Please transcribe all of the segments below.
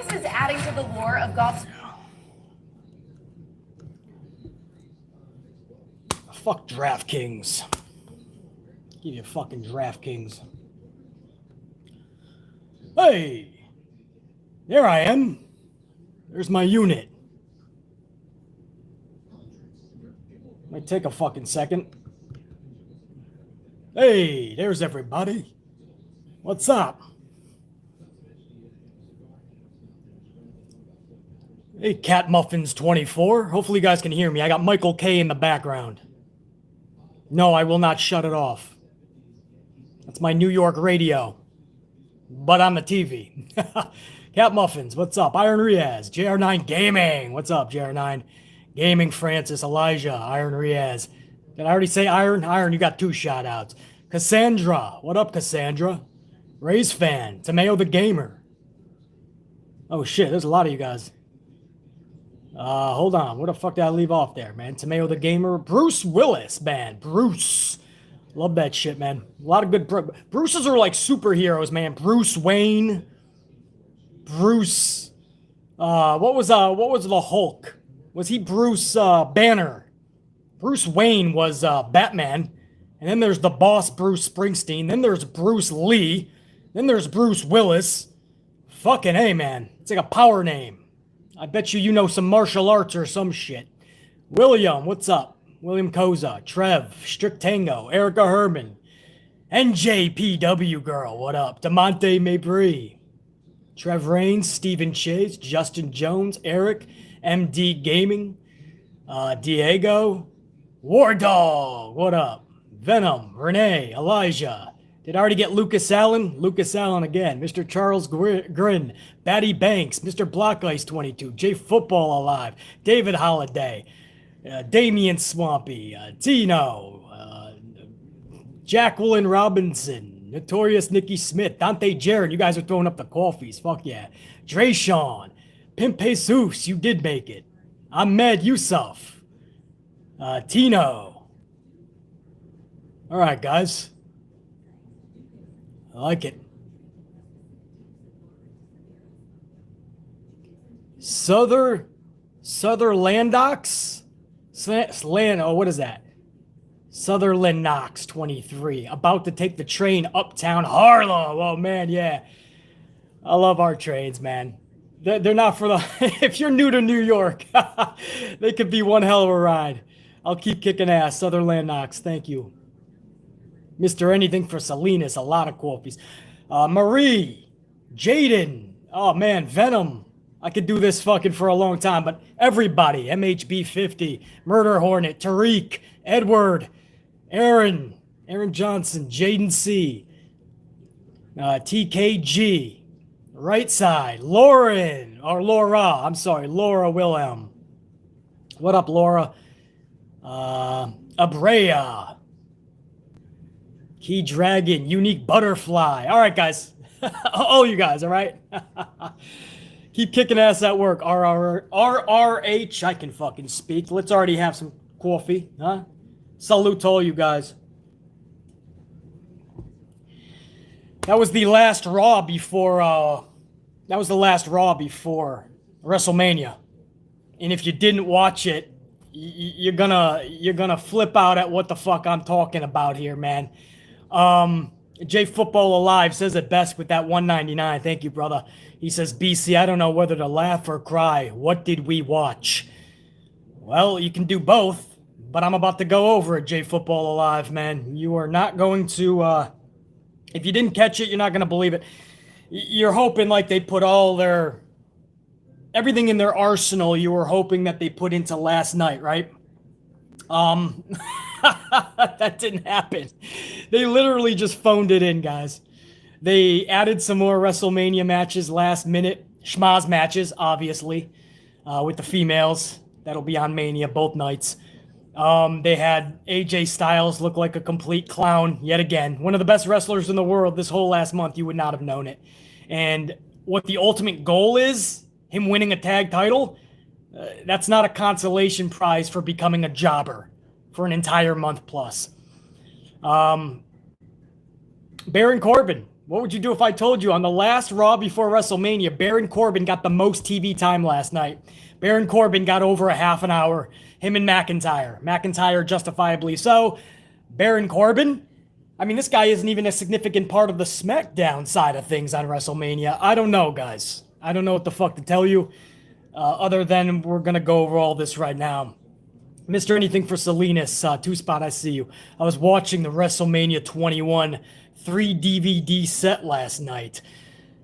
this is adding to the lore of golf. Fuck DraftKings. Give you fucking DraftKings. Hey! There I am. There's my unit. Might take a fucking second. Hey, there's everybody. What's up? Hey, Cat Muffins 24. Hopefully you guys can hear me. I got Michael K in the background. No, I will not shut it off. That's my New York radio. But on the TV. Cat Muffins, what's up? Iron Riaz, JR9 Gaming. What's up, JR9? Gaming Francis, Elijah, Iron Riaz. Did I already say Iron? Iron, you got 2 shout-outs. Cassandra. What up, Cassandra? Ray's Fan. Tomeo the Gamer. Oh, shit. There's a lot of you guys. Hold on. Where the fuck did I leave off there, man? Tomeo the Gamer. Bruce Willis, man. Bruce. Love that shit, man. A lot of good... Bruces are like superheroes, man. Bruce Wayne. Bruce... what was the Hulk? Was he Bruce Banner? Bruce Wayne was Batman. And then there's the boss, Bruce Springsteen. Then there's Bruce Lee. Then there's Bruce Willis. Fucking A, man. It's like a power name. I bet you know some martial arts or some shit. William, what's up? William Koza, Trev, Strict Tango, Erica Herman, NJPW Girl, what up? Demonte Mabry, Trev Rains, Stephen Chase, Justin Jones, Eric, MD Gaming, Diego, War Dog, what up? Venom, Renee, Elijah. Did I already get Lucas Allen? Lucas Allen again. Mr. Charles Grin, Batty Banks, Mr. Block Ice 22, J Football Alive, David Holiday, Damian Swampy, Tino, Jacqueline Robinson, Notorious Nikki Smith, Dante Jared. You guys are throwing up the coffees. Fuck yeah. Dre Sean, Pimp Jesus, you did make it. Ahmed Yusuf, Tino. All right, guys. I like it. Sutherlandox? What is that? Sutherland Knox 23. About to take the train uptown Harlem. Oh, man, yeah. I love our trains, man. They're not for the... If you're new to New York, they could be one hell of a ride. I'll keep kicking ass. Sutherland Knox, thank you. Mr. Anything for Salinas, a lot of coffees. Marie, Jaden, oh man, Venom. I could do this fucking for a long time, but everybody, MHB50, Murder Hornet, Tariq, Edward, Aaron Johnson, Jaden C, TKG, Right Side, Laura Wilhelm. What up, Laura? Abrea. Key Dragon, Unique Butterfly. All right, guys. All you guys, all right? Keep kicking ass at work. RRH, I can fucking speak. Let's already have some coffee, huh? Salute to all you guys. That was the last Raw before, WrestleMania. And if you didn't watch it, you're gonna flip out at what the fuck I'm talking about here, man. J Football Alive says it best with that 199. Thank you, brother. He says, BC, I don't know whether to laugh or cry. What did we watch? Well, you can do both, but I'm about to go over it, J Football Alive, man. You are not going to, if you didn't catch it, you're not going to believe it. You're hoping like they put everything in their arsenal you were hoping that they put into last night, right? That didn't happen. They literally just phoned it in, guys. They added some more WrestleMania matches last minute. Shmozes matches, obviously, with the females. That'll be on Mania both nights. They had AJ Styles look like a complete clown yet again. One of the best wrestlers in the world this whole last month. You would not have known it. And what the ultimate goal is, him winning a tag title, that's not a consolation prize for becoming a jobber for an entire month plus. Baron Corbin What would you do if I told you on the last Raw before WrestleMania, Baron Corbin got the most TV time last night? Baron Corbin got over a half an hour. Him and McIntyre. McIntyre justifiably so. Baron Corbin? I mean, this guy isn't even a significant part of the SmackDown side of things on WrestleMania. I don't know, guys. I don't know what the fuck to tell you. Other than we're going to go over all this right now. Mr. Anything for Salinas, two-spot, I see you. I was watching the WrestleMania 21 3 DVD set last night.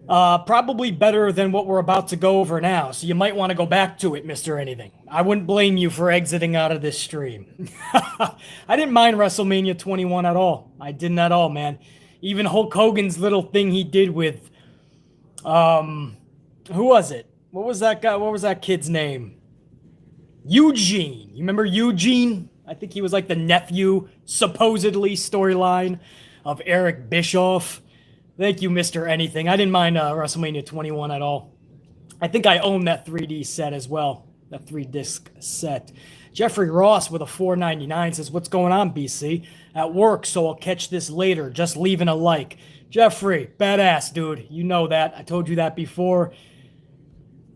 Probably better than what we're about to go over now, so you might want to go back to it, Mr. Anything. I wouldn't blame you for exiting out of this stream. I didn't mind WrestleMania 21 at all. I didn't at all, man. Even Hulk Hogan's little thing he did with, who was it? What was that guy? What was that kid's name? Eugene. You remember Eugene? I think he was like the nephew, supposedly, storyline of Eric Bischoff. Thank you, Mr. Anything. I didn't mind WrestleMania 21 at all. I think I own that 3D set as well. That 3-disc set. Jeffrey Ross with a $4.99 says, what's going on, BC? At work, so I'll catch this later. Just leaving a like. Jeffrey, badass, dude. You know that. I told you that before.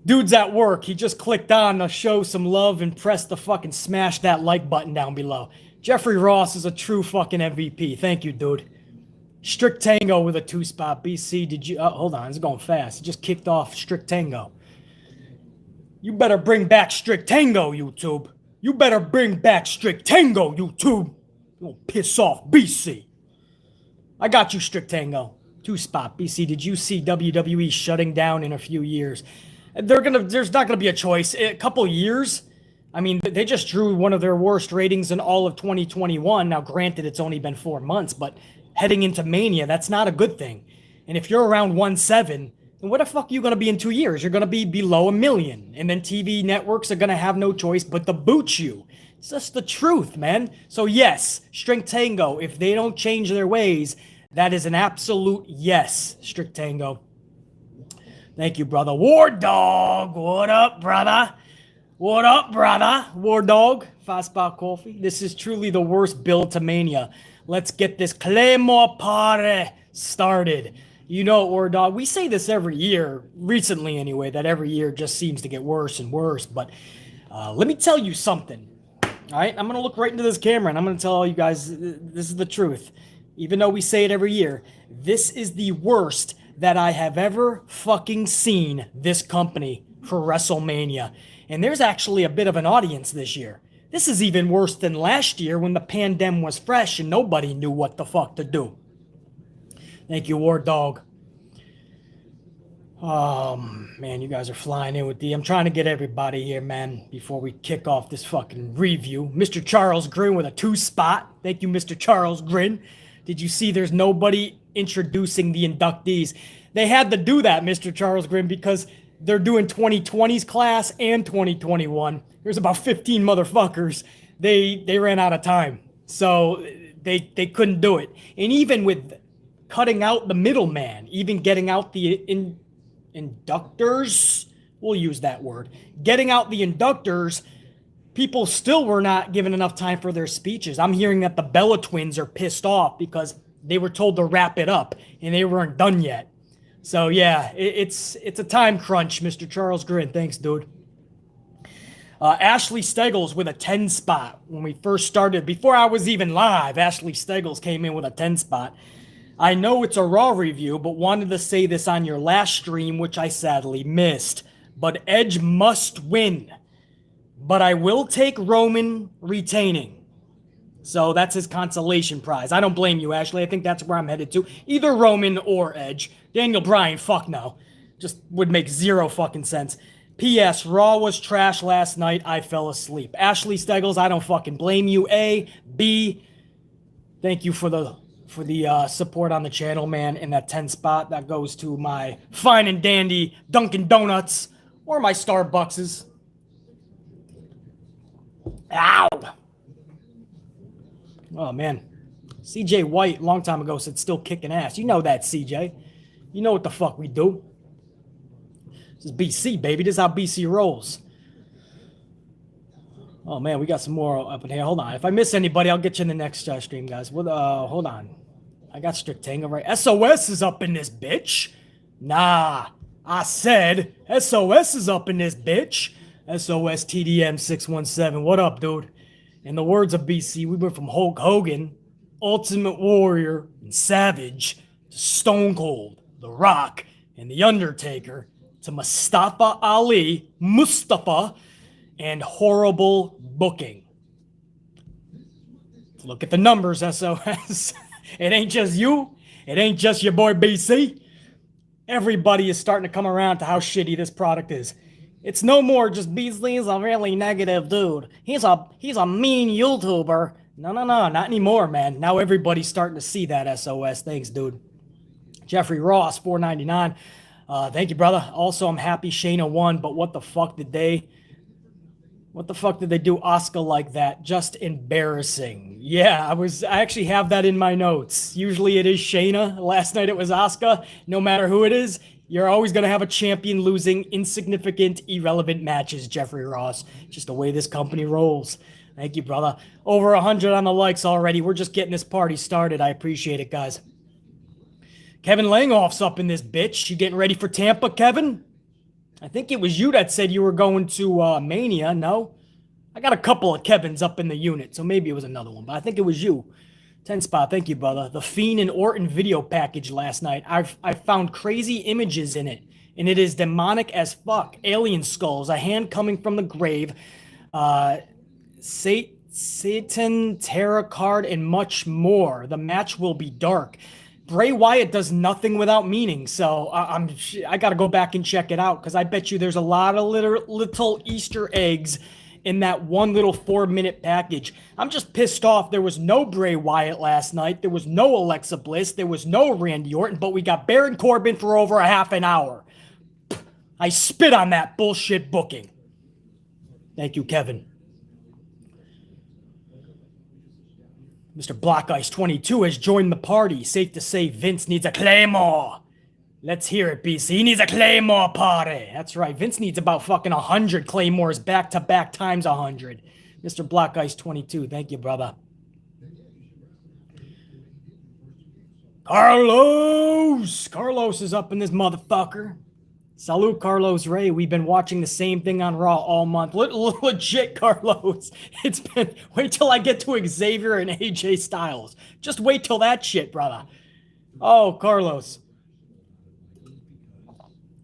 Dude's at work. He just clicked on to show some love and press the fucking smash that like button down below. Jeffrey Ross is a true fucking MVP. Thank you, dude. Strict Tango with a 2-spot. BC, did you... hold on, it's going fast. It just kicked off Strict Tango. You better bring back Strict Tango, YouTube. You better bring back Strict Tango, YouTube. You'll piss off BC. I got you, Strict Tango. 2-spot. BC, did you see WWE shutting down in a few years? There's not gonna be a choice. A couple years. I mean, they just drew one of their worst ratings in all of 2021. Now, granted, it's only been 4 months, but heading into Mania, that's not a good thing. And if you're around 1.7, then what the fuck are you gonna be in 2 years? You're gonna be below 1 million, and then TV networks are gonna have no choice but to boot you. It's just the truth, man. So yes, Strict Tango. If they don't change their ways, that is an absolute yes, Strict Tango. Thank you, brother. War Dog, what up, brother? What up, brother? War Dog, 5-spot coffee. This is truly the worst build to Mania. Let's get this Claymore party started. You know, War Dog, we say this every year, recently anyway, that every year just seems to get worse and worse. But let me tell you something, all right? I'm going to look right into this camera, and I'm going to tell you guys this is the truth. Even though we say it every year, this is the worst that I have ever fucking seen this company for WrestleMania. And there's actually a bit of an audience this year. This is even worse than last year when the pandemic was fresh and nobody knew what the fuck to do. Thank you, War Dog. Man, you guys are flying in with the... I'm trying to get everybody here, man, before we kick off this fucking review. Mr. Charles Grin with a 2-spot. Thank you, Mr. Charles Grin. Did you see there's nobody introducing the inductees? They had to do that, Mr. Charles Grin, because they're doing 2020's class and 2021. There's about 15 motherfuckers. They ran out of time. So they couldn't do it. And even with cutting out the middleman, even getting out the inductors, we'll use that word, getting out the inductors, people still were not given enough time for their speeches. I'm hearing that the Bella twins are pissed off because they were told to wrap it up and they weren't done yet. So yeah, it's a time crunch, Mr. Charles Grin. Thanks, dude. Ashley Steggles with a 10-spot. When we first started, before I was even live, Ashley Steggles came in with a 10-spot. I know it's a Raw review, but wanted to say this on your last stream, which I sadly missed. But Edge must win. But I will take Roman retaining. So that's his consolation prize. I don't blame you, Ashley. I think that's where I'm headed to. Either Roman or Edge. Daniel Bryan, fuck no. Just would make zero fucking sense. P.S. Raw was trash last night. I fell asleep. Ashley Steggles, I don't fucking blame you. A. B. Thank you for the support on the channel, man. And that 10 spot, that goes to my fine and dandy Dunkin' Donuts or my Starbuckses. Ow! Oh, man. CJ White, long time ago, said still kicking ass. You know that, CJ. You know what the fuck we do. This is BC, baby. This is how BC rolls. Oh, man, we got some more up in here. Hold on. If I miss anybody, I'll get you in the next stream, guys. Hold on. I got strict tango right. SOS is up in this bitch. Nah, I said SOS is up in this bitch. SOS TDM 617. What up, dude? In the words of BC, we went from Hulk Hogan, Ultimate Warrior, and Savage to Stone Cold, The Rock, and The Undertaker to Mustafa, and horrible booking. Look at the numbers, SOS. It ain't just you. It ain't just your boy BC. Everybody is starting to come around to how shitty this product is. It's no more just BC's a really negative dude. He's a mean YouTuber. No, not anymore, man. Now everybody's starting to see that, SOS. Thanks, dude. Jeffrey Ross, $4.99. Thank you, brother. Also, I'm happy Shayna won, but what the fuck did they do Asuka like that? Just embarrassing. Yeah, I actually have that in my notes. Usually it is Shayna. Last night it was Asuka. No matter who it is, you're always going to have a champion losing insignificant, irrelevant matches, Jeffrey Ross. Just the way this company rolls. Thank you, brother. Over 100 on the likes already. We're just getting this party started. I appreciate it, guys. Kevin Langhoff's up in this bitch. You getting ready for Tampa, Kevin? I think it was you that said you were going to Mania, no? I got a couple of Kevins up in the unit, so maybe it was another one, but I think it was you. 10 spot, thank you, brother. The Fiend and Orton video package last night. I found crazy images in it, and it is demonic as fuck. Alien skulls, a hand coming from the grave, Satan, tarot card, and much more. The match will be dark. Bray Wyatt does nothing without meaning, so I got to go back and check it out, because I bet you there's a lot of little Easter eggs in that one little 4-minute package. I'm just pissed off there was no Bray Wyatt last night. There was no Alexa Bliss. There was no Randy Orton, but we got Baron Corbin for over a half an hour. I spit on that bullshit booking. Thank you, Kevin. Mr. Black Ice 22 has joined the party. Safe to say Vince needs a Claymore. Let's hear it, BC. He needs a Claymore party. That's right. Vince needs about fucking 100 Claymores back-to-back times 100. Mr. Black Ice 22. Thank you, brother. Carlos! Carlos is up in this motherfucker. Salute, Carlos Ray. We've been watching the same thing on Raw all month. Legit, Carlos. It's been... Wait till I get to Xavier and AJ Styles. Just wait till that shit, brother. Oh, Carlos.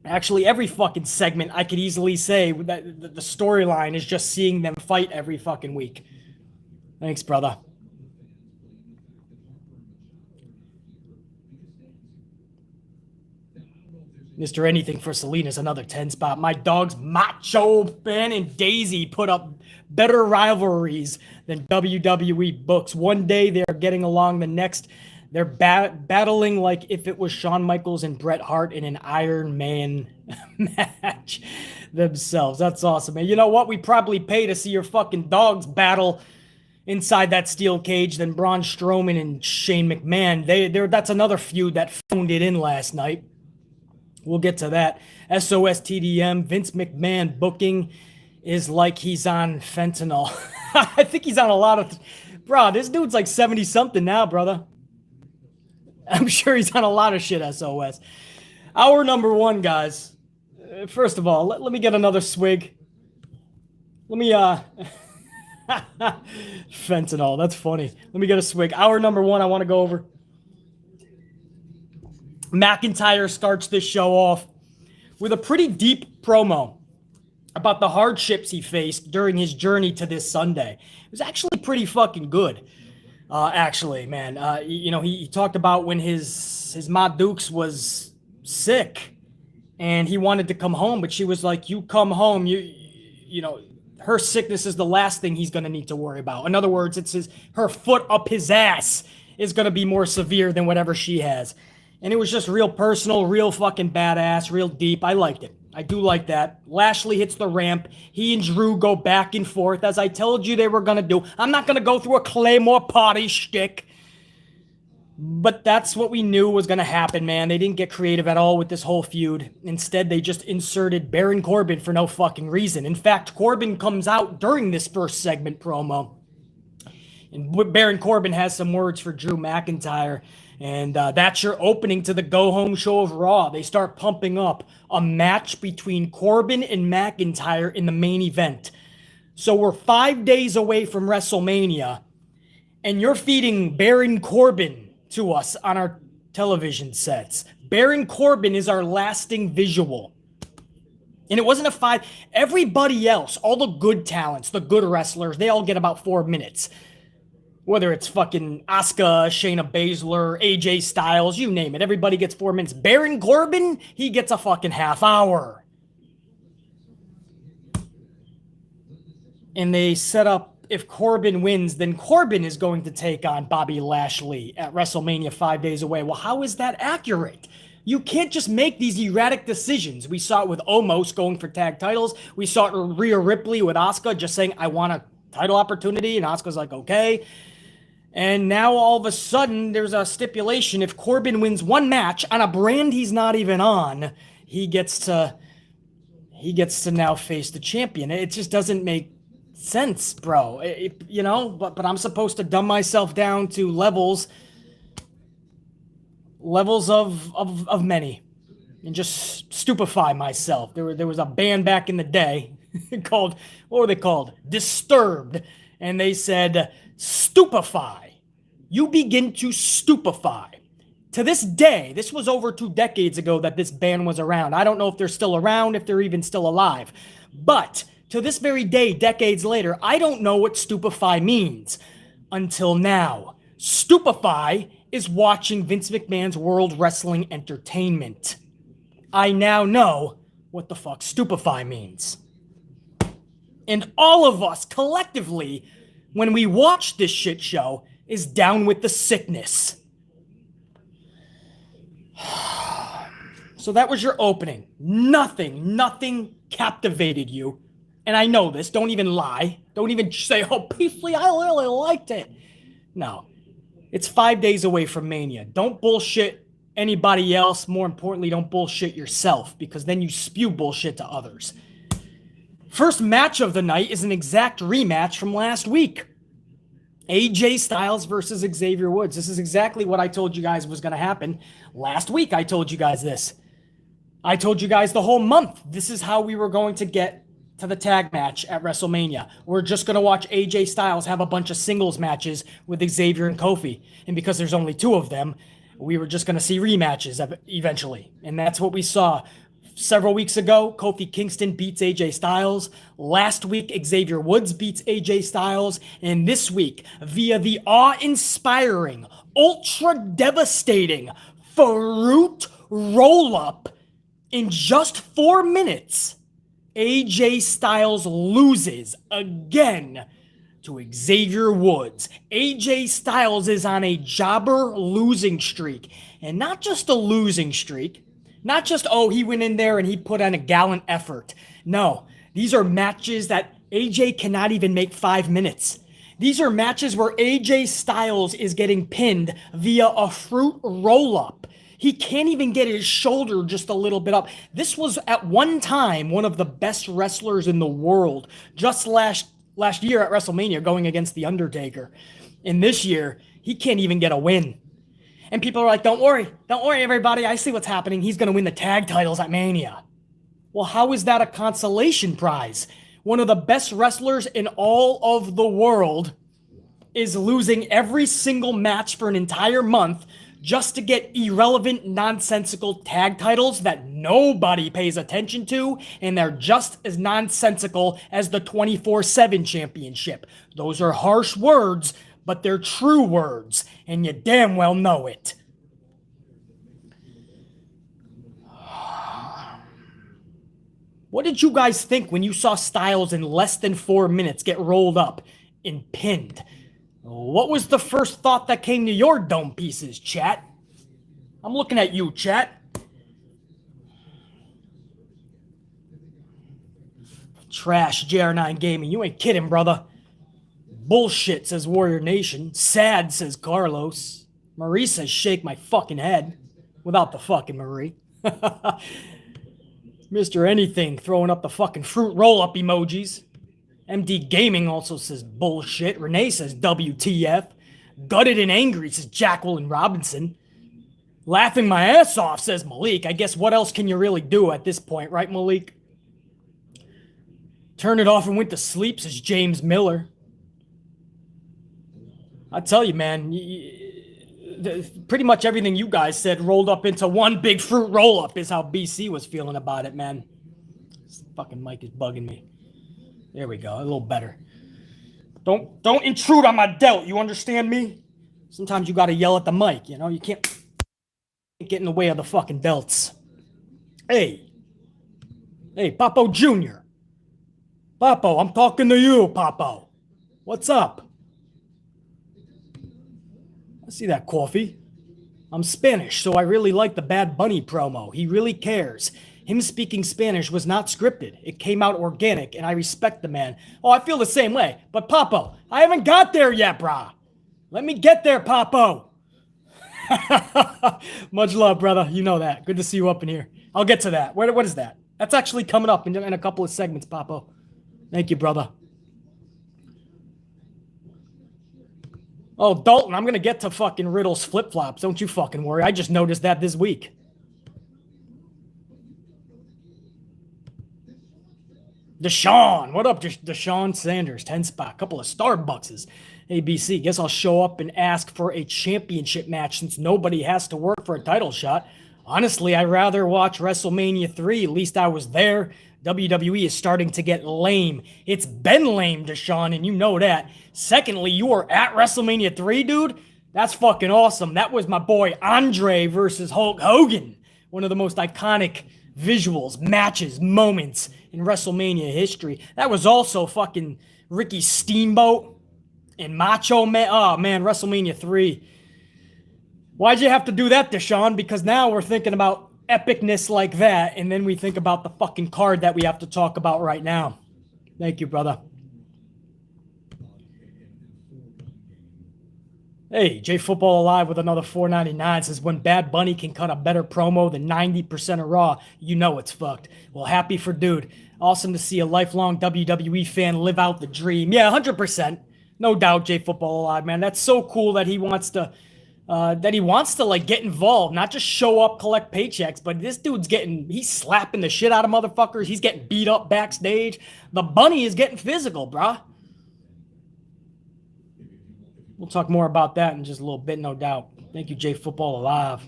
Actually, every fucking segment, I could easily say that the storyline is just seeing them fight every fucking week. Thanks, brother. Mr. Anything for Selena's another 10 spot. My dogs Macho Ben and Daisy put up better rivalries than WWE books. One day they're getting along, the next they're battling like if it was Shawn Michaels and Bret Hart in an Iron Man match themselves. That's awesome, man. You know what? We probably pay to see your fucking dogs battle inside that steel cage than Braun Strowman and Shane McMahon. That's another feud that phoned it in last night. We'll get to that. SOS TDM, Vince McMahon booking is like he's on fentanyl. I think he's on a lot of... Bro, this dude's like 70-something now, brother. I'm sure he's on a lot of shit, SOS. Hour number one, guys. First of all, let me get another swig. Let me, fentanyl, that's funny. Let me get a swig. Hour number one, I want to go over. McIntyre starts this show off with a pretty deep promo about the hardships he faced during his journey to this Sunday. It was actually pretty fucking good. Actually, man, you know, he talked about when his Ma Dukes was sick and he wanted to come home, but she was like, you come home, you know, her sickness is the last thing he's going to need to worry about. In other words, it's her foot up his ass is going to be more severe than whatever she has. And it was just real personal, real fucking badass, real deep. I liked it. I do like that. Lashley hits the ramp. He and Drew go back and forth, as I told you they were going to do. I'm not going to go through a Claymore party shtick. But that's what we knew was going to happen, man. They didn't get creative at all with this whole feud. Instead, they just inserted Baron Corbin for no fucking reason. In fact, Corbin comes out during this first segment promo. And Baron Corbin has some words for Drew McIntyre. And that's your opening to the go-home show of Raw. They start pumping up a match between Corbin and McIntyre in the main event. So we're 5 days away from WrestleMania, and you're feeding Baron Corbin to us on our television sets. Baron Corbin is our lasting visual. And it wasn't a 5. Everybody else, all the good talents, the good wrestlers, they all get about 4 minutes. Whether it's fucking Asuka, Shayna Baszler, AJ Styles, you name it. Everybody gets 4 minutes. Baron Corbin, he gets a fucking half hour. And they set up, if Corbin wins, then Corbin is going to take on Bobby Lashley at WrestleMania 5 days away. Well, how is that accurate? You can't just make these erratic decisions. We saw it with Omos going for tag titles. We saw it with Rhea Ripley with Asuka just saying, I want a title opportunity. And Asuka's like, okay. And now all of a sudden there's a stipulation. If Corbin wins one match on a brand he's not even on, he gets to now face the champion. It just doesn't make sense, bro. But I'm supposed to dumb myself down to levels of many and just stupefy myself. There was a band back in the day called, what were they called? Disturbed. And they said, stupefy. You begin to stupefy. To this day, this was over 2 decades ago that this band was around. I don't know if they're still around, if they're even still alive. But to this very day, decades later, I don't know what stupefy means. Until now. Stupefy is watching Vince McMahon's World Wrestling Entertainment. I now know what the fuck stupefy means. And all of us collectively, when we watch this shit show, is down with the sickness. So that was your opening. Nothing captivated you. And I know this. Don't even lie. Don't even say, oh, peacefully, I really liked it. No. It's 5 days away from Mania. Don't bullshit anybody else. More importantly, don't bullshit yourself, because then you spew bullshit to others. First match of the night is an exact rematch from last week. AJ Styles versus Xavier Woods. This is exactly what I told you guys was going to happen. Last week, I told you guys this. I told you guys the whole month, this is how we were going to get to the tag match at WrestleMania. We're just going to watch AJ Styles have a bunch of singles matches with Xavier and Kofi. And because there's only 2 of them, we were just going to see rematches eventually. And that's what we saw. Several weeks ago, Kofi Kingston beats AJ Styles. Last week, Xavier Woods beats AJ Styles. And this week, via the awe-inspiring, ultra-devastating Fruit roll-up, in just 4 minutes, AJ Styles loses again to Xavier Woods. AJ Styles is on a jobber losing streak. And not just a losing streak. Not just, oh, he went in there and he put on a gallant effort. No, these are matches that AJ cannot even make 5 minutes. These are matches where AJ Styles is getting pinned via a fruit roll-up. He can't even get his shoulder just a little bit up. This was at one time one of the best wrestlers in the world. Just last year at WrestleMania going against The Undertaker. And this year, he can't even get a win. And people are like, don't worry everybody, I see what's happening. He's going to win the tag titles at Mania. Well, how is that a consolation prize? One of the best wrestlers in all of the world is losing every single match for an entire month just to get irrelevant, nonsensical tag titles that nobody pays attention to, and they're just as nonsensical as the 24/7 championship. Those are harsh words, but they're true words, and you damn well know it. What did you guys think when you saw Styles in less than 4 minutes get rolled up and pinned? What was the first thought that came to your dome pieces, chat? I'm looking at you, chat. Trash, JR9 Gaming. You ain't kidding, brother. Bullshit, says Warrior Nation. Sad, says Carlos. Marie says, shake my fucking head. Without the fucking Marie. Mr. Anything throwing up the fucking fruit roll-up emojis. MD Gaming also says bullshit. Renee says WTF. Gutted and angry, says Jacqueline Robinson. Laughing my ass off, says Malik. I guess what else can you really do at this point, right, Malik? Turn it off and went to sleep, says James Miller. I tell you, man, pretty much everything you guys said rolled up into one big fruit roll-up is how BC was feeling about it, man. This fucking mic is bugging me. There we go, a little better. Don't intrude on my delt, you understand me? Sometimes you gotta yell at the mic, you know? You can't get in the way of the fucking belts. Hey, Papo Jr. Papo, I'm talking to you, Papo. What's up? I see that coffee. I'm Spanish, so I really like the Bad Bunny promo. He really cares. Him speaking Spanish was not scripted. It came out organic, and I respect the man. Oh, I feel the same way. But Papo, I haven't got there yet, brah. Let me get there, Papo. Much love, brother. You know that. Good to see you up in here. I'll get to that. What is that? That's actually coming up in a couple of segments, Papo. Thank you, brother. Oh, Dalton, I'm going to get to fucking Riddle's flip-flops. Don't you fucking worry. I just noticed that this week. Deshaun. What up, Deshaun Sanders? 10 spot. Couple of Starbuckses. ABC. Guess I'll show up and ask for a championship match since nobody has to work for a title shot. Honestly, I'd rather watch WrestleMania 3. At least I was there. WWE is starting to get lame. It's been lame, Deshaun, and you know that. Secondly, you were at WrestleMania 3, dude. That's fucking awesome. That was my boy Andre versus Hulk Hogan. One of the most iconic visuals, matches, moments in WrestleMania history. That was also fucking Ricky Steamboat and Macho Man. Oh, man, WrestleMania 3. Why'd you have to do that, Deshaun? Because now we're thinking about epicness like that, and then we think about the fucking card that we have to talk about right now. Thank you, brother. Hey, J Football Alive with another $4.99 says, when Bad Bunny can cut a better promo than 90% of Raw, you know it's fucked. Well, happy for dude. Awesome to see a lifelong WWE fan live out the dream. Yeah, 100%. No doubt, J Football Alive, man. That's so cool that he wants to like get involved, not just show up, collect paychecks, but this dude's he's slapping the shit out of motherfuckers. He's getting beat up backstage. The bunny is getting physical, bruh. We'll talk more about that in just a little bit, no doubt. Thank you, J Football Alive.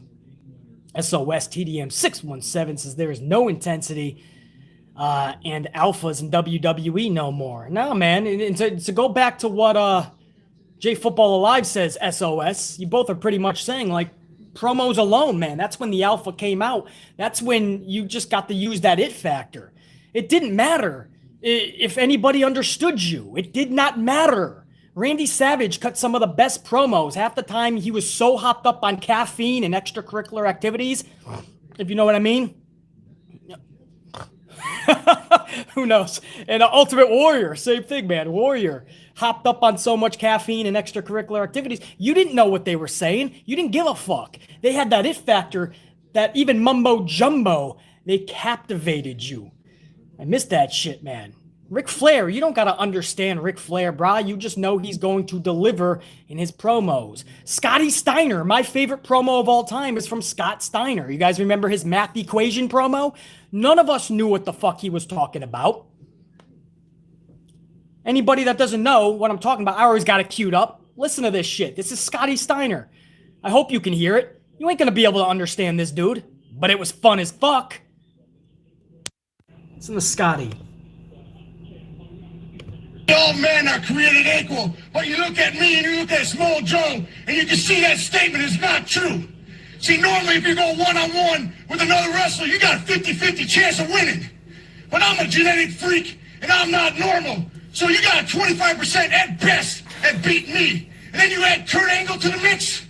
SOS TDM 617 says there is no intensity and alphas in WWE no more. No, man. And to go back to what J Football Alive says, SOS, you both are pretty much saying, like, promos alone, man. That's when the alpha came out. That's when you just got to use that it factor. It didn't matter if anybody understood you. It did not matter. Randy Savage cut some of the best promos. Half the time he was so hopped up on caffeine and extracurricular activities, if you know what I mean. Who knows? And Ultimate Warrior, same thing, man. Warrior hopped up on so much caffeine and extracurricular activities. You didn't know what they were saying. You didn't give a fuck. They had that it factor, that even mumbo jumbo, they captivated you. I miss that shit, man. Ric Flair, you don't got to understand Ric Flair, brah. You just know he's going to deliver in his promos. Scotty Steiner, my favorite promo of all time is from Scott Steiner. You guys remember his math equation promo? None of us knew what the fuck he was talking about. Anybody that doesn't know what I'm talking about, I always got it queued up. Listen to this shit. This is Scotty Steiner. I hope you can hear it. You ain't going to be able to understand this dude, but it was fun as fuck. Listen to Scotty. All men are created equal, but you look at me and you look at Small Joe, and you can see that statement is not true. See, normally if you go one-on-one with another wrestler, you got a 50-50 chance of winning. But I'm a genetic freak, and I'm not normal. So you got a 25% at best at beating me. And then you add Kurt Angle to the mix,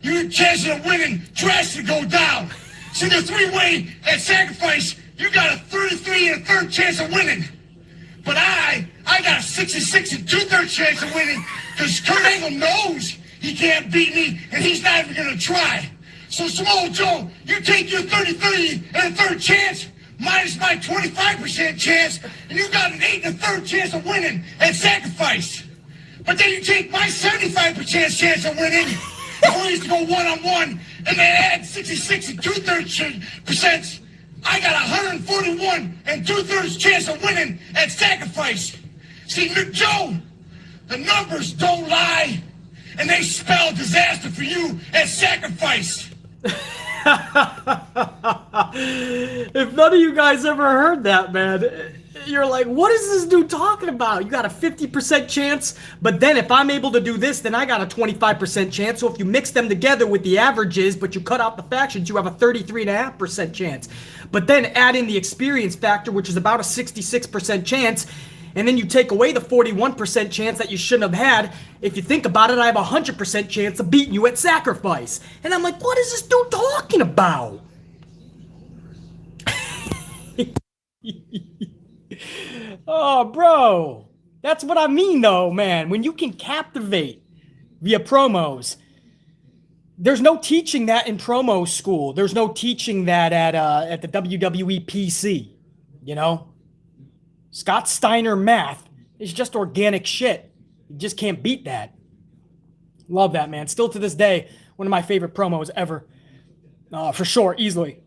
your chances of winning drastically go down. See, the three-way at sacrifice, you got a 33 and a third chance of winning. But I got a 66 and 2/3 chance of winning because Kurt Angle knows he can't beat me and he's not even going to try. So, Samoa Joe, you take your 33 and a third chance minus my 25% chance and you got an 8 and a third chance of winning at sacrifice. But then you take my 75% chance of winning and we used to go one-on-one and they had 66 and 2/3%. I got 141 and 2/3 chance of winning at sacrifice. See, Joe, the numbers don't lie, and they spell disaster for you at sacrifice. If none of you guys ever heard that, man, you're like, what is this dude talking about? You got a 50% chance, but then if I'm able to do this, then I got a 25% chance. So if you mix them together with the averages, but you cut out the factions, you have a 33.5% chance. But then add in the experience factor, which is about a 66% chance, and then you take away the 41% chance that you shouldn't have had. If you think about it, I have a 100% chance of beating you at sacrifice. And I'm like, what is this dude talking about? Oh, bro. That's what I mean, though, man. When you can captivate via promos, there's no teaching that in promo school. There's no teaching that at the WWE PC, you know? Scott Steiner math is just organic shit. You just can't beat that. Love that, man. Still to this day, one of my favorite promos ever. For sure, easily.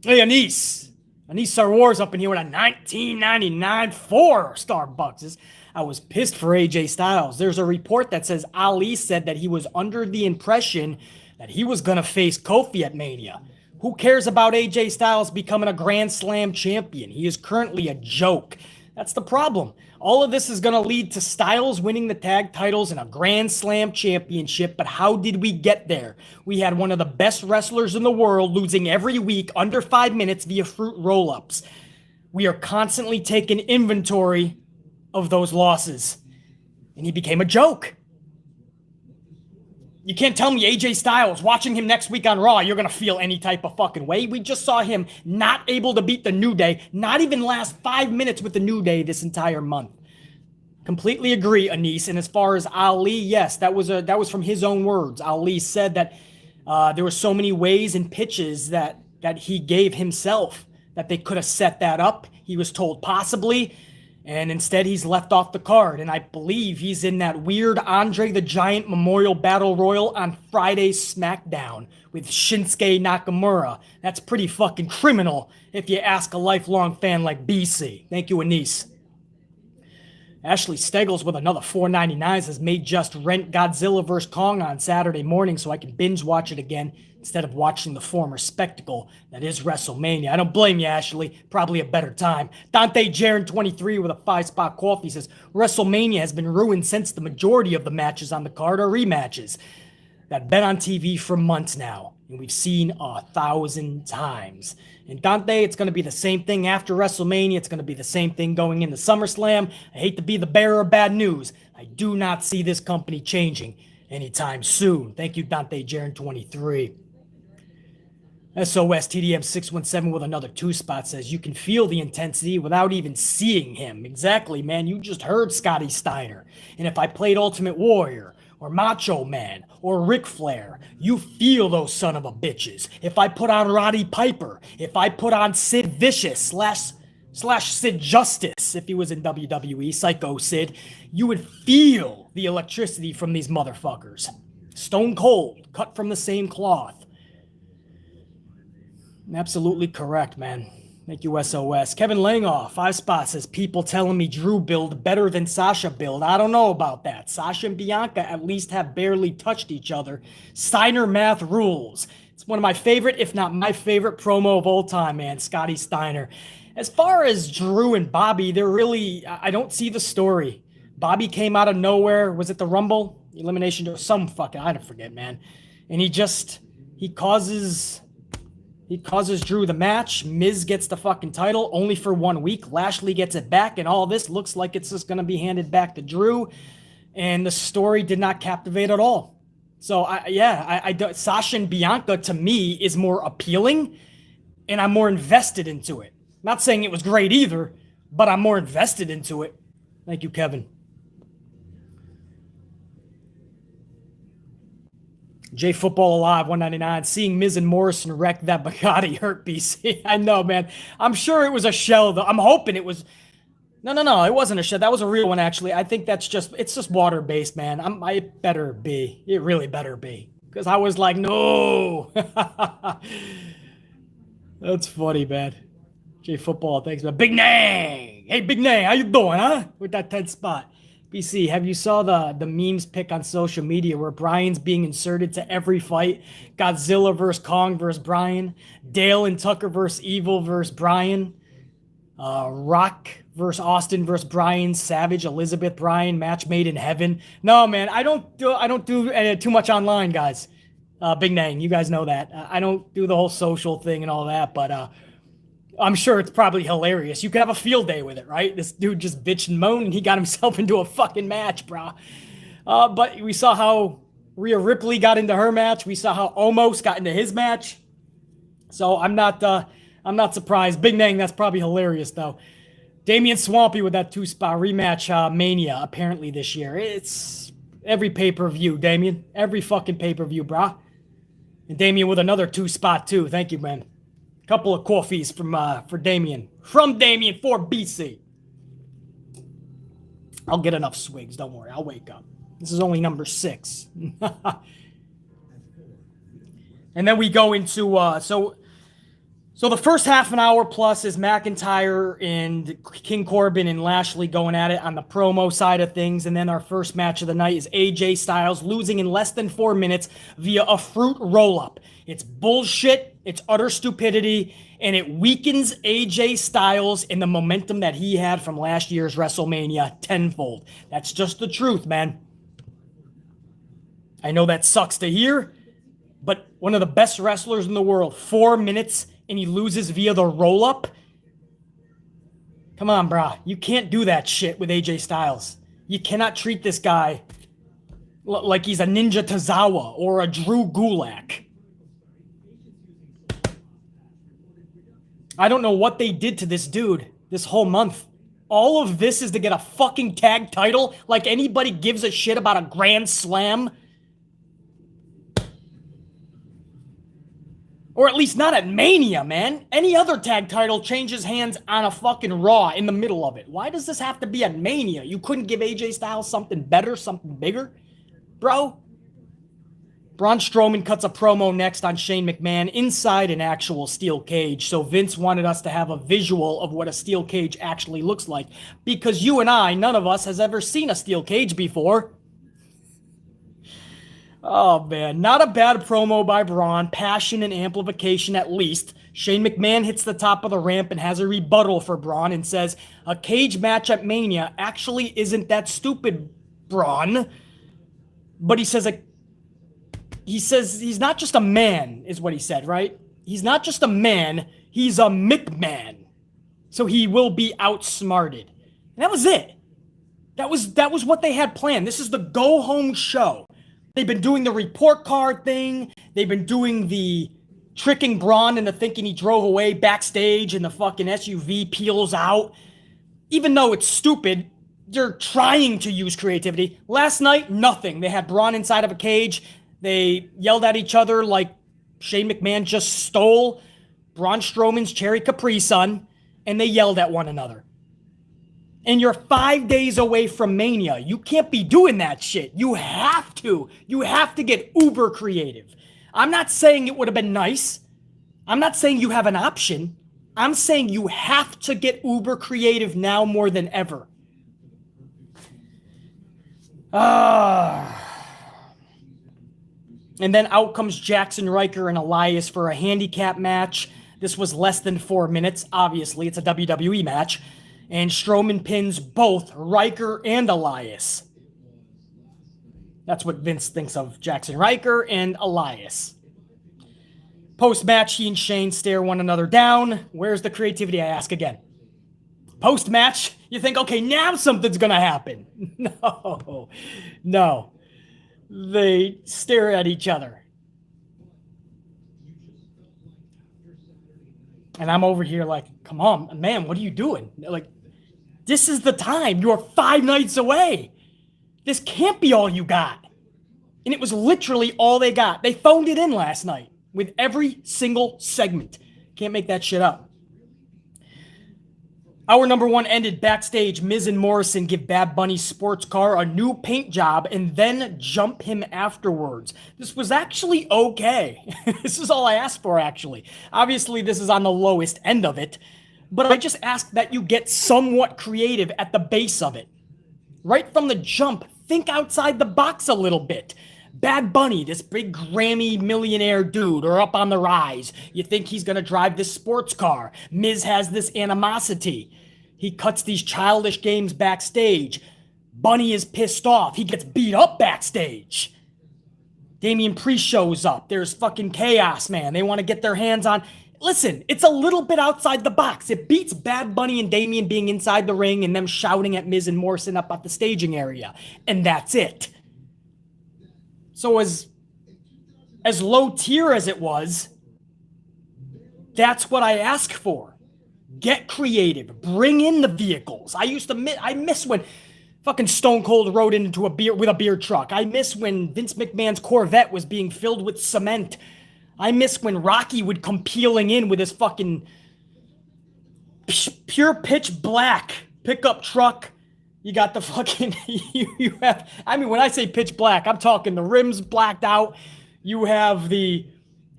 Hey, Anise. Anise Star Wars up in here with a 1999 for Starbucks. I was pissed for AJ Styles. There's a report that says Ali said that he was under the impression that he was going to face Kofi at Mania. Who cares about AJ Styles becoming a Grand Slam champion? He is currently a joke. That's the problem. All of this is going to lead to Styles winning the tag titles and a Grand Slam championship, but how did we get there? We had one of the best wrestlers in the world losing every week under 5 minutes via fruit roll-ups. We are constantly taking inventory of those losses, and he became a joke. You can't tell me AJ Styles, watching him next week on Raw, you're going to feel any type of fucking way. We just saw him not able to beat the New Day, not even last 5 minutes with the New Day this entire month. Completely agree, Anise. And as far as Ali, yes, that was from his own words. Ali said that there were so many ways and pitches that he gave himself that they could have set that up. He was told possibly, and instead he's left off the card. And I believe he's in that weird Andre the Giant Memorial Battle Royal on Friday's SmackDown with Shinsuke Nakamura. That's pretty fucking criminal if you ask a lifelong fan like BC. Thank you, Anise. Ashley Steggles with another $4.99 says, may just rent Godzilla vs. Kong on Saturday morning so I can binge watch it again instead of watching the former spectacle that is WrestleMania. I don't blame you, Ashley. Probably a better time. Dante Jaron 23 with a 5-spot coffee says, WrestleMania has been ruined since the majority of the matches on the card are rematches that have been on TV for months now, and we've seen 1,000 times. And Dante, it's going to be the same thing after WrestleMania. It's going to be the same thing going into SummerSlam. I hate to be the bearer of bad news. I do not see this company changing anytime soon. Thank you, Dante Jaron 23. SOS TDM 617 with another 2-spot says, you can feel the intensity without even seeing him. Exactly, man. You just heard Scotty Steiner. And if I played Ultimate Warrior or Macho Man or Ric Flair, you feel those son of a bitches. If I put on Roddy Piper, if I put on Sid Vicious slash Sid Justice, if he was in WWE, Psycho Sid, you would feel the electricity from these motherfuckers. Stone cold, cut from the same cloth. Absolutely correct, man. Thank you, SOS. Kevin Langoff, 5-spot, says, people telling me Drew build better than Sasha build. I don't know about that. Sasha and Bianca at least have barely touched each other. Steiner math rules. It's one of my favorite, if not my favorite promo of all time, man. Scotty Steiner. As far as Drew and Bobby, they're really, I don't see the story. Bobby came out of nowhere. Was it the Rumble? Elimination or some fucking, I don't forget, man. And he causes Drew the match. Miz gets the fucking title only for 1 week. Lashley gets it back, and all this looks like it's just going to be handed back to Drew. And the story did not captivate at all. So, Sasha and Bianca, to me, is more appealing, and I'm more invested into it. Not saying it was great either, but I'm more invested into it. Thank you, Kevin. J Football Alive 199, seeing Miz and Morrison wreck that Bugatti hurt BC. I know, man. I'm sure it was a shell, though. I'm hoping it was. No. It wasn't a shell. That was a real one, actually. I think it's just water-based, man. It better be. It really better be. Because I was like, no. That's funny, man. J Football, thanks, man. Big Nang! Hey, Big Nang, how you doing, huh? With that 10th spot. BC, have you saw the memes pic on social media where Brian's being inserted to every fight? Godzilla versus Kong versus Brian. Dale and Tucker versus Evil versus Brian. Rock versus Austin versus Brian. Savage, Elizabeth, Brian. Match made in heaven. No, man, I don't do too much online, guys. Big Nang, you guys know that. I don't do the whole social thing and all that, but I'm sure it's probably hilarious. You could have a field day with it, right? This dude just bitched and moaned, and he got himself into a fucking match, bro. But we saw how Rhea Ripley got into her match. We saw how Omos got into his match. So I'm not surprised. Big Nang, that's probably hilarious, though. Damian Swampy with that 2-spot rematch Mania, apparently, this year. It's every pay-per-view, Damian. Every fucking pay-per-view, bro. And Damian with another 2-spot, too. Thank you, man. Couple of coffees for Damien. From Damien for BC. I'll get enough swigs. Don't worry. I'll wake up. This is only number 6. And then we go into... So the first half an hour plus is McIntyre and King Corbin and Lashley going at it on the promo side of things. And then our first match of the night is AJ Styles losing in less than 4 minutes via a fruit roll-up. It's bullshit, it's utter stupidity, and it weakens AJ Styles in the momentum that he had from last year's WrestleMania tenfold. That's just the truth, man. I know that sucks to hear, but one of the best wrestlers in the world, 4 minutes, and he loses via the roll-up? Come on, brah. You can't do that shit with AJ Styles. You cannot treat this guy like he's a Ninja Tozawa or a Drew Gulak. I don't know what they did to this dude this whole month. All of this is to get a fucking tag title like anybody gives a shit about a Grand Slam? Or at least not at Mania, man. Any other tag title changes hands on a fucking Raw in the middle of it. Why does this have to be at Mania? You couldn't give AJ Styles something better, something bigger? Bro? Braun Strowman cuts a promo next on Shane McMahon inside an actual steel cage. So Vince wanted us to have a visual of what a steel cage actually looks like. Because you and I, none of us has ever seen a steel cage before. Oh, man. Not a bad promo by Braun. Passion and amplification at least. Shane McMahon hits the top of the ramp and has a rebuttal for Braun and says, a cage match at Mania actually isn't that stupid, Braun. But he says he's not just a man, is what he said, right? He's not just a man, he's a McMahon. So he will be outsmarted. And that was it. That was what they had planned. This is the go-home show. They've been doing the report card thing. They've been doing the tricking Braun into thinking he drove away backstage and the fucking SUV peels out. Even though it's stupid, they're trying to use creativity. Last night, nothing. They had Braun inside of a cage. They yelled at each other like Shane McMahon just stole Braun Strowman's Cherry Capri Sun, and they yelled at one another. And you're 5 days away from Mania. You can't be doing that shit. You have to. You have to get uber creative. I'm not saying it would have been nice. I'm not saying you have an option. I'm saying you have to get uber creative now more than ever. And then out comes Jackson, Ryker, and Elias for a handicap match. This was less than 4 minutes. Obviously, it's a WWE match. And Strowman pins both Ryker and Elias. That's what Vince thinks of Jackson, Ryker, and Elias. Post-match, he and Shane stare one another down. Where's the creativity, I ask again? Post-match, you think, okay, now something's going to happen. No. They stare at each other. And I'm over here like, come on, man, what are you doing? Like, this is the time. You're 5 nights away. This can't be all you got. And it was literally all they got. They phoned it in last night with every single segment. Can't make that shit up. Hour number 1 ended backstage. Miz and Morrison give Bad Bunny's sports car a new paint job and then jump him afterwards. This was actually okay. This is all I asked for, actually. Obviously, this is on the lowest end of it, but I just ask that you get somewhat creative at the base of it. Right from the jump, think outside the box a little bit. Bad Bunny, this big Grammy millionaire dude, or up on the rise. You think he's going to drive this sports car. Miz has this animosity. He cuts these childish games backstage. Bunny is pissed off. He gets beat up backstage. Damian Priest shows up. There's fucking chaos, man. They want to get their hands on... Listen, it's a little bit outside the box. It beats Bad Bunny and Damian being inside the ring and them shouting at Miz and Morrison up at the staging area. And that's it. So as low tier as it was, that's what I ask for. Get creative. Bring in the vehicles. I miss when fucking Stone Cold rode into a beer truck. I miss when Vince McMahon's Corvette was being filled with cement. I miss when Rocky would come peeling in with his fucking pure pitch black pickup truck. You got the fucking, you have, I mean, when I say pitch black, I'm talking the rims blacked out. You have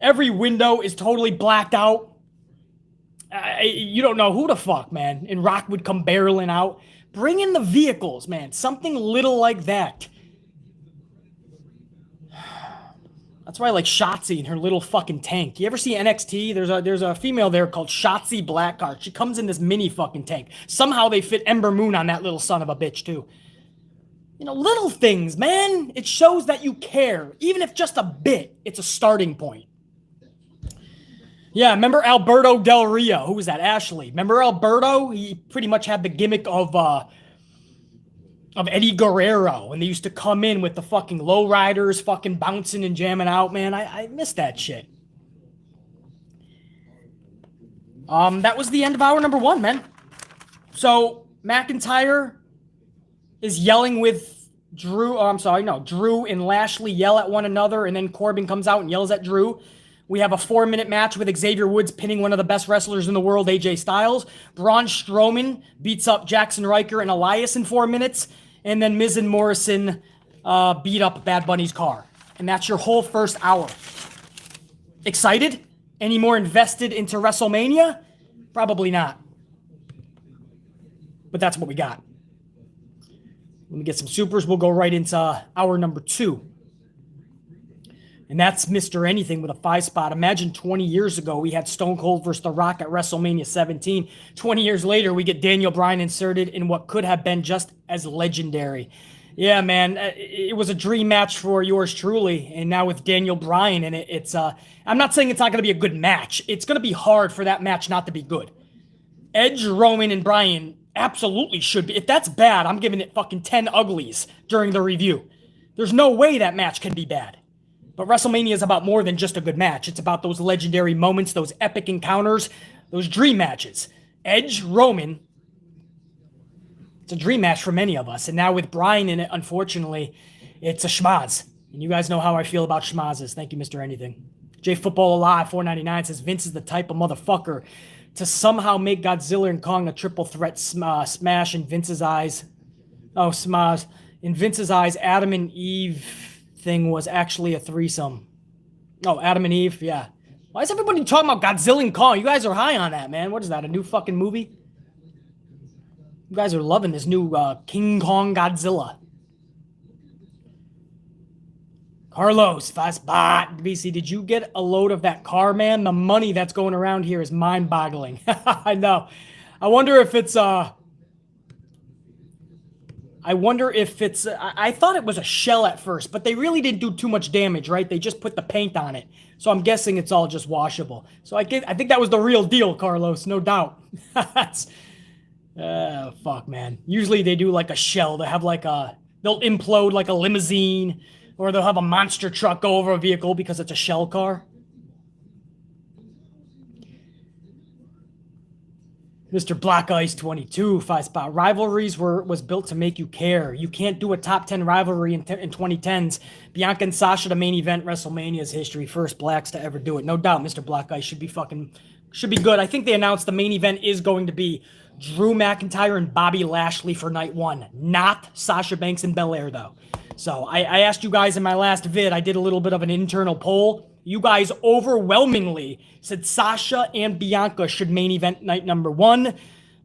every window is totally blacked out. You don't know who the fuck, man. And Rock would come barreling out. Bring in the vehicles, man. Something little like that. That's why I like Shotzi and her little fucking tank. You ever see NXT? There's a female there called Shotzi Blackheart. She comes in this mini fucking tank. Somehow they fit Ember Moon on that little son of a bitch too. You know, little things, man. It shows that you care. Even if just a bit, it's a starting point. Yeah, remember Alberto Del Rio? Who was that? Ashley. Remember Alberto? He pretty much had the gimmick of Eddie Guerrero, and they used to come in with the fucking lowriders fucking bouncing and jamming out, man. I miss that shit. That was the end of hour number 1, man. So McIntyre is yelling with Drew. Oh, I'm sorry, no. Drew and Lashley yell at one another, and then Corbin comes out and yells at Drew. We have a 4-minute match with Xavier Woods pinning one of the best wrestlers in the world, AJ Styles. Braun Strowman beats up Jackson Ryker and Elias in 4 minutes. And then Miz and Morrison beat up Bad Bunny's car. And that's your whole first hour. Excited? Any more invested into WrestleMania? Probably not. But that's what we got. Let me get some supers. We'll go right into hour number 2. And that's Mr. Anything with a 5 spot. Imagine 20 years ago, we had Stone Cold versus The Rock at WrestleMania 17. 20 years later, we get Daniel Bryan inserted in what could have been just as legendary. Yeah, man, it was a dream match for yours truly. And now with Daniel Bryan in it, it's, I'm not saying it's not going to be a good match. It's going to be hard for that match not to be good. Edge, Roman, and Bryan absolutely should be. If that's bad, I'm giving it fucking 10 uglies during the review. There's no way that match can be bad. But WrestleMania is about more than just a good match. It's about those legendary moments, those epic encounters, those dream matches. Edge, Roman, it's a dream match for many of us. And now with Bryan in it, unfortunately, it's a schmoz. And you guys know how I feel about schmozes. Thank you, Mr. Anything. J Football Alive 499 says, Vince is the type of motherfucker to somehow make Godzilla and Kong a triple threat smash in Vince's eyes. Oh, schmoz. In Vince's eyes, Adam and Eve thing was actually a threesome. Oh, Adam and Eve, yeah. Why is everybody talking about Godzilla and Kong? You guys are high on that, man. What is that, a new fucking movie? You guys are loving this new King Kong Godzilla. Carlos, 5 spot. BC, did you get a load of that car, man? The money that's going around here is mind-boggling. I know. I wonder if it's I thought it was a shell at first, but they really didn't do too much damage, right? They just put the paint on it. So I'm guessing it's all just washable. So I think that was the real deal, Carlos, no doubt. That's, fuck, man. Usually they do like a shell. They have they'll implode like a limousine, or they'll have a monster truck go over a vehicle because it's a shell car. Mr. Black Ice 22, 5 spot. Rivalries was built to make you care. You can't do a top 10 rivalry in 2010s. Bianca and Sasha, the main event, WrestleMania's history. First blacks to ever do it. No doubt Mr. Black Ice should be fucking Should be good. I think they announced the main event is going to be Drew McIntyre and Bobby Lashley for night 1. Not Sasha Banks and Belair, though. So I asked you guys in my last vid, I did a little bit of an internal poll. You guys overwhelmingly said Sasha and Bianca should main event night number 1.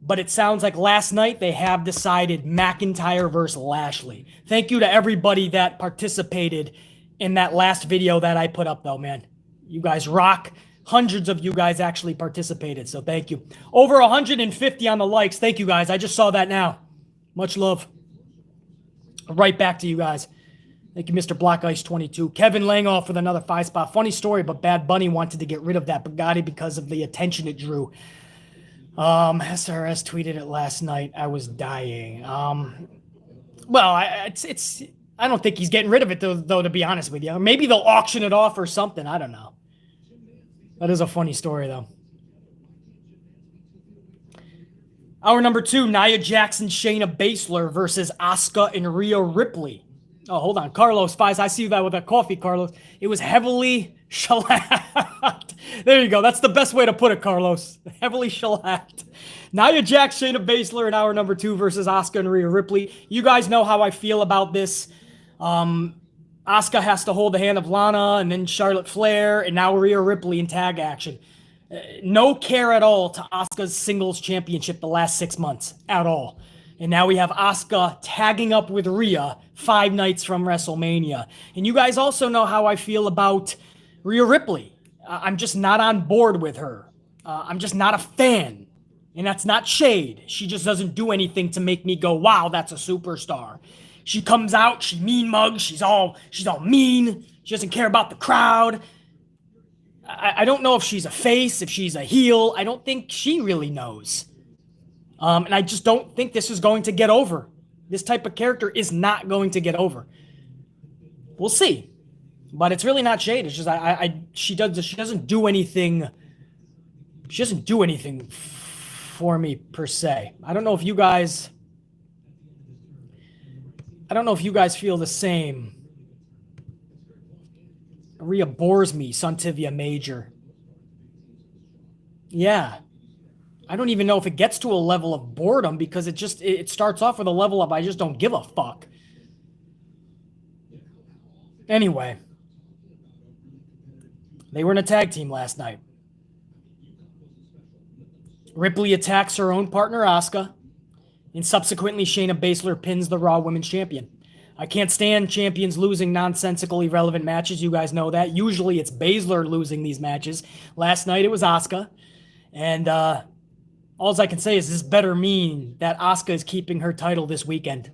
But it sounds like last night they have decided McIntyre versus Lashley. Thank you to everybody that participated in that last video that I put up, though, man. You guys rock. Hundreds of you guys actually participated, so thank you. Over 150 on the likes. Thank you, guys. I just saw that now. Much love. Right back to you guys. Thank you, Mr. Black Ice 22. Kevin Langoff with another 5-spot. Funny story, but Bad Bunny wanted to get rid of that Bugatti because of the attention it drew. SRS tweeted it last night. I was dying. Well, I don't think he's getting rid of it, though, to be honest with you. Maybe they'll auction it off or something. I don't know. That is a funny story, though. Hour number 2, Nia Jackson, Shayna Baszler versus Asuka and Rhea Ripley. Oh, hold on. Carlos Fies, I see you that with that coffee, Carlos. It was heavily shellacked. There you go. That's the best way to put it, Carlos. Heavily shellacked. Nia Jax, Shayna Baszler in hour number 2 versus Asuka and Rhea Ripley. You guys know how I feel about this. Asuka has to hold the hand of Lana, and then Charlotte Flair, and now Rhea Ripley in tag action. No care at all to Asuka's singles championship the last 6 months. At all. And now we have Asuka tagging up with Rhea 5 nights from WrestleMania. And you guys also know how I feel about Rhea Ripley. I'm just not on board with her. I'm just not a fan. And that's not shade. She just doesn't do anything to make me go, wow, that's a superstar. She comes out, she mean mugs, she's all mean. She doesn't care about the crowd. I don't know if she's a face, if she's a heel. I don't think she really knows. And I just don't think this is going to get over. This type of character is not going to get over. We'll see. But it's really not shade. It's just she doesn't do anything. She doesn't do anything for me per se. I don't know if you guys feel the same. Rhea bores me, Suntivia Major. Yeah. I don't even know if it gets to a level of boredom because it starts off with a level of I just don't give a fuck. Anyway. They were in a tag team last night. Ripley attacks her own partner, Asuka. And subsequently, Shayna Baszler pins the Raw Women's Champion. I can't stand champions losing nonsensical, irrelevant matches. You guys know that. Usually it's Baszler losing these matches. Last night it was Asuka. And all I can say is this better mean that Asuka is keeping her title this weekend.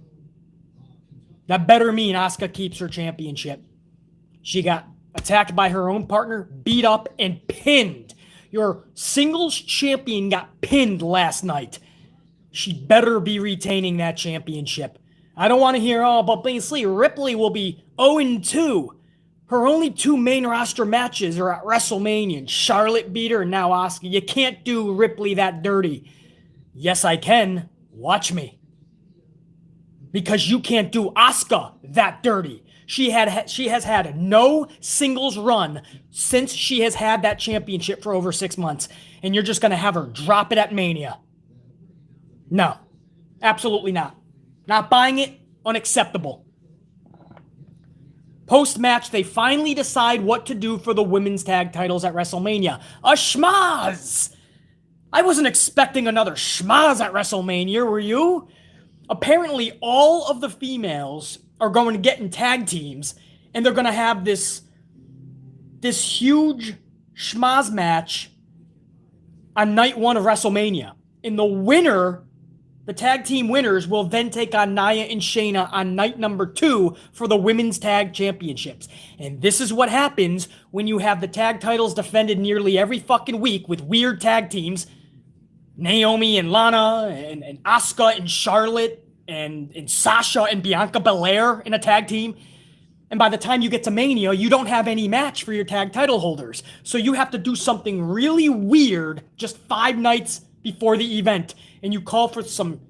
That better mean Asuka keeps her championship. She got attacked by her own partner, beat up, and pinned. Your singles champion got pinned last night. She better be retaining that championship. I don't want to hear, but basically Ripley will be 0-2. Her only 2 main roster matches are at WrestleMania. And Charlotte beat her and now Asuka. You can't do Ripley that dirty. Yes, I can. Watch me. Because you can't do Asuka that dirty. She has had no singles run since she has had that championship for over 6 months. And you're just going to have her drop it at Mania. No. Absolutely not. Not buying it. Unacceptable. Post-match, they finally decide what to do for the women's tag titles at WrestleMania. A schmoz! I wasn't expecting another schmoz at WrestleMania, were you? Apparently, all of the females are going to get in tag teams, and they're going to have this huge schmoz match on night 1 of WrestleMania. And the winner, the tag team winners, will then take on Nia and Shayna on night number 2 for the women's tag championships. And this is what happens when you have the tag titles defended nearly every fucking week with weird tag teams. Naomi and Lana, and Asuka and Charlotte, and Sasha and Bianca Belair in a tag team. And by the time you get to Mania, you don't have any match for your tag title holders. So you have to do something really weird just 5 nights before the event. And you call for some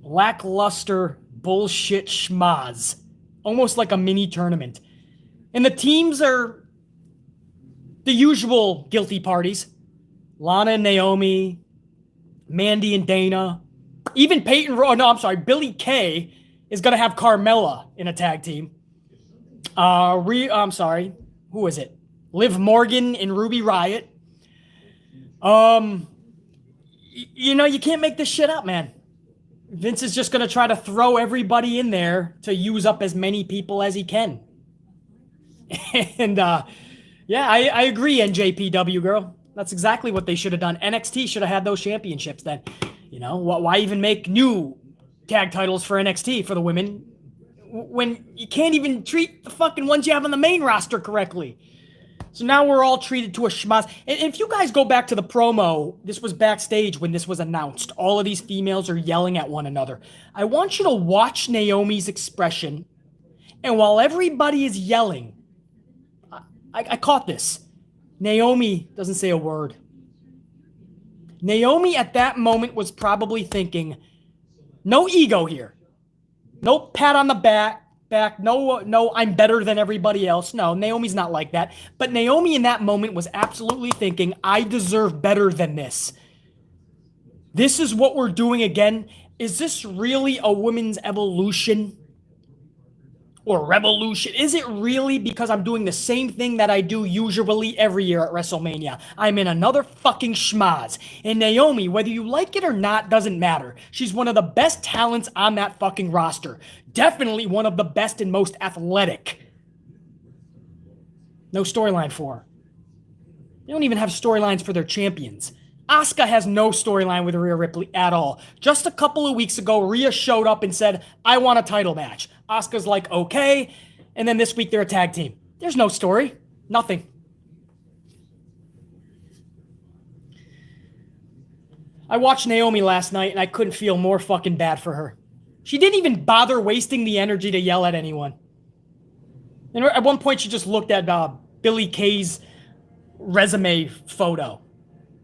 lackluster bullshit schmaz. Almost like a mini tournament. And the teams are the usual guilty parties. Lana and Naomi, Mandy and Dana, even Billie Kay is going to have Carmella in a tag team. Who is it? Liv Morgan and Ruby Riott. You can't make this shit up, man. Vince is just going to try to throw everybody in there to use up as many people as he can. And, I agree, NJPW girl. That's exactly what they should have done. NXT should have had those championships then. Why even make new tag titles for NXT for the women when you can't even treat the fucking ones you have on the main roster correctly? So now we're all treated to a schmoz. And if you guys go back to the promo, this was backstage when this was announced. All of these females are yelling at one another. I want you to watch Naomi's expression. And while everybody is yelling, I caught this. Naomi doesn't say a word. Naomi at that moment was probably thinking, no ego here. No pat on the back. No, I'm better than everybody else. No, Naomi's not like that. But Naomi in that moment was absolutely thinking, I deserve better than this. This is what we're doing again. Is this really a women's evolution or revolution? Is it really because I'm doing the same thing that I do usually every year at WrestleMania? I'm in another fucking schmoz. And Naomi, whether you like it or not, doesn't matter. She's one of the best talents on that fucking roster. Definitely one of the best and most athletic. No storyline for her. They don't even have storylines for their champions. Asuka has no storyline with Rhea Ripley at all. Just a couple of weeks ago, Rhea showed up and said, I want a title match. Asuka's like, okay. And then this week they're a tag team. There's no story. Nothing. I watched Naomi last night and I couldn't feel more fucking bad for her. She didn't even bother wasting the energy to yell at anyone. And at one point she just looked at Billie Kay's resume photo.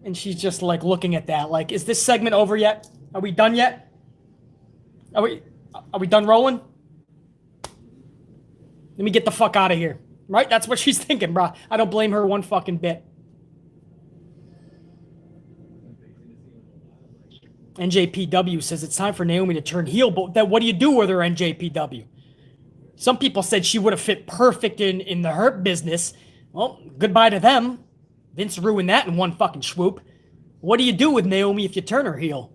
And she's just like looking at that. Like, is this segment over yet? Are we done yet? Are we done rolling? Let me get the fuck out of here. Right? That's what she's thinking, bro. I don't blame her one fucking bit. NJPW says it's time for Naomi to turn heel, but then what do you do with her, NJPW? Some people said she would have fit perfect in the Hurt Business. Well, goodbye to them. Vince ruined that in one fucking swoop. What do you do with Naomi if you turn her heel?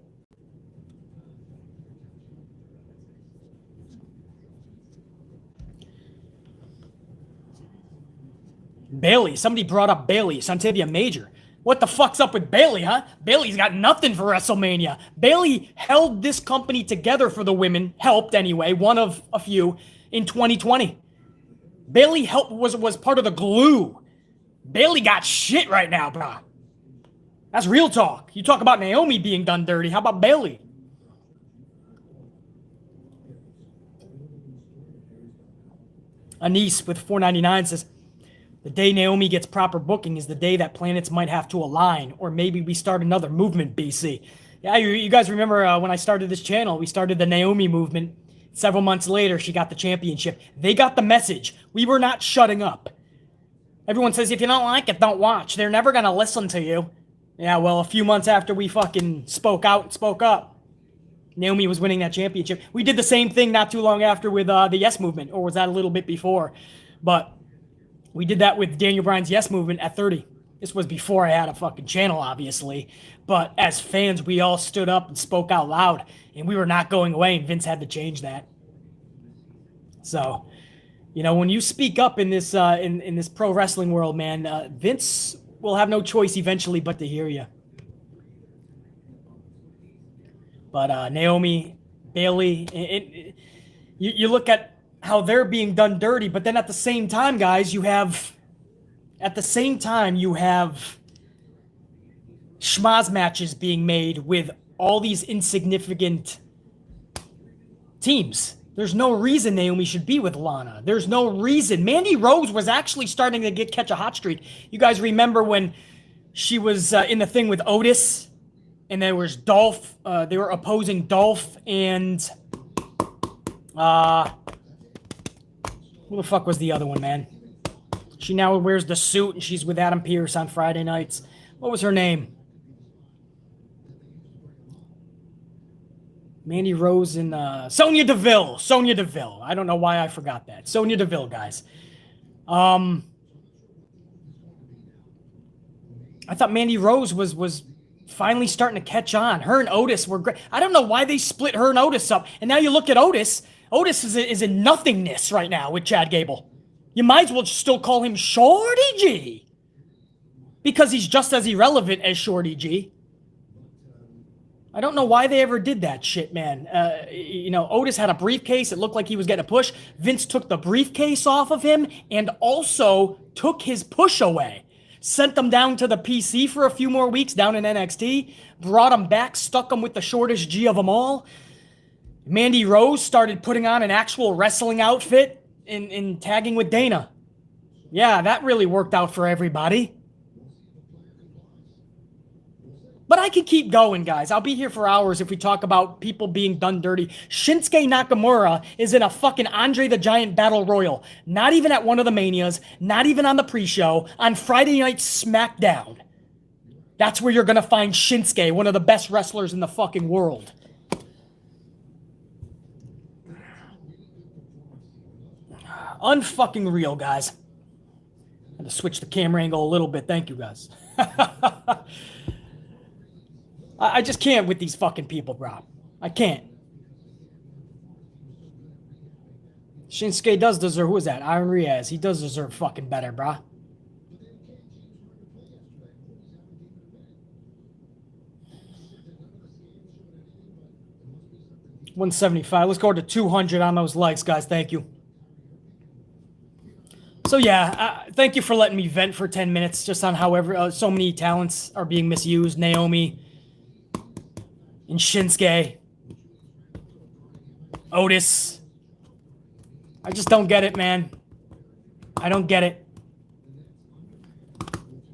Bayley. Somebody brought up Bayley. Santivia Major. What the fuck's up with Bayley, huh? Bayley's got nothing for WrestleMania. Bayley held this company together for the women. Helped anyway. One of a few in 2020. Bayley was part of the glue. Bayley got shit right now, brah. That's real talk. You talk about Naomi being done dirty. How about Bayley? Anise with $4.99 says, the day Naomi gets proper booking is the day that planets might have to align, or maybe we start another movement, BC. Yeah, you guys remember when I started this channel, we started the Naomi movement. Several months later, she got the championship. They got the message. We were not shutting up. Everyone says, if you don't like it, don't watch. They're never going to listen to you. Yeah, well, a few months after we fucking spoke out and spoke up, Naomi was winning that championship. We did the same thing not too long after with the Yes Movement, or was that a little bit before? But we did that with Daniel Bryan's Yes Movement at 30. This was before I had a fucking channel, obviously. But as fans, we all stood up and spoke out loud, and we were not going away, and Vince had to change that. So, you know, when you speak up in this in this pro wrestling world, man, Vince will have no choice eventually but to hear you. But Naomi, Bayley, you look at how they're being done dirty, but then at the same time, guys, you have schmoz matches being made with all these insignificant teams. There's no reason Naomi should be with Lana. There's no reason. Mandy Rose was actually starting to catch a hot streak. You guys remember when she was in the thing with Otis, and there was Dolph. They were opposing Dolph and who the fuck was the other one, man? She now wears the suit and she's with Adam Pearce on Friday nights. What was her name? Mandy Rose and Sonya Deville. Sonya Deville. I don't know why I forgot that. Sonya Deville, guys. I thought Mandy Rose was finally starting to catch on. Her and Otis were great. I don't know why they split her and Otis up. And now you look at Otis. Otis is in nothingness right now with Chad Gable. You might as well still call him Shorty G. Because he's just as irrelevant as Shorty G. I don't know why they ever did that shit, man. Otis had a briefcase. It looked like he was getting a push. Vince took the briefcase off of him and also took his push away. Sent them down to the PC for a few more weeks down in NXT. Brought him back, stuck him with the shortest G of them all. Mandy Rose started putting on an actual wrestling outfit in tagging with Dana. Yeah, that really worked out for everybody. But I can keep going, guys. I'll be here for hours if we talk about people being done dirty. Shinsuke Nakamura is in a fucking Andre the Giant Battle Royal. Not even at one of the Manias. Not even on the pre-show. On Friday Night SmackDown. That's where you're going to find Shinsuke, one of the best wrestlers in the fucking world. Unfucking real, guys. I had to switch the camera angle a little bit. Thank you, guys. I just can't with these fucking people, bro. I can't. Shinsuke does deserve... Who is that? Iron Riaz. He does deserve fucking better, bro. $175. Let's go to 200 on those likes, guys. Thank you. So yeah, thank you for letting me vent for 10 minutes just on however so many talents are being misused. Naomi and Shinsuke. Otis. I just don't get it, man. I don't get it.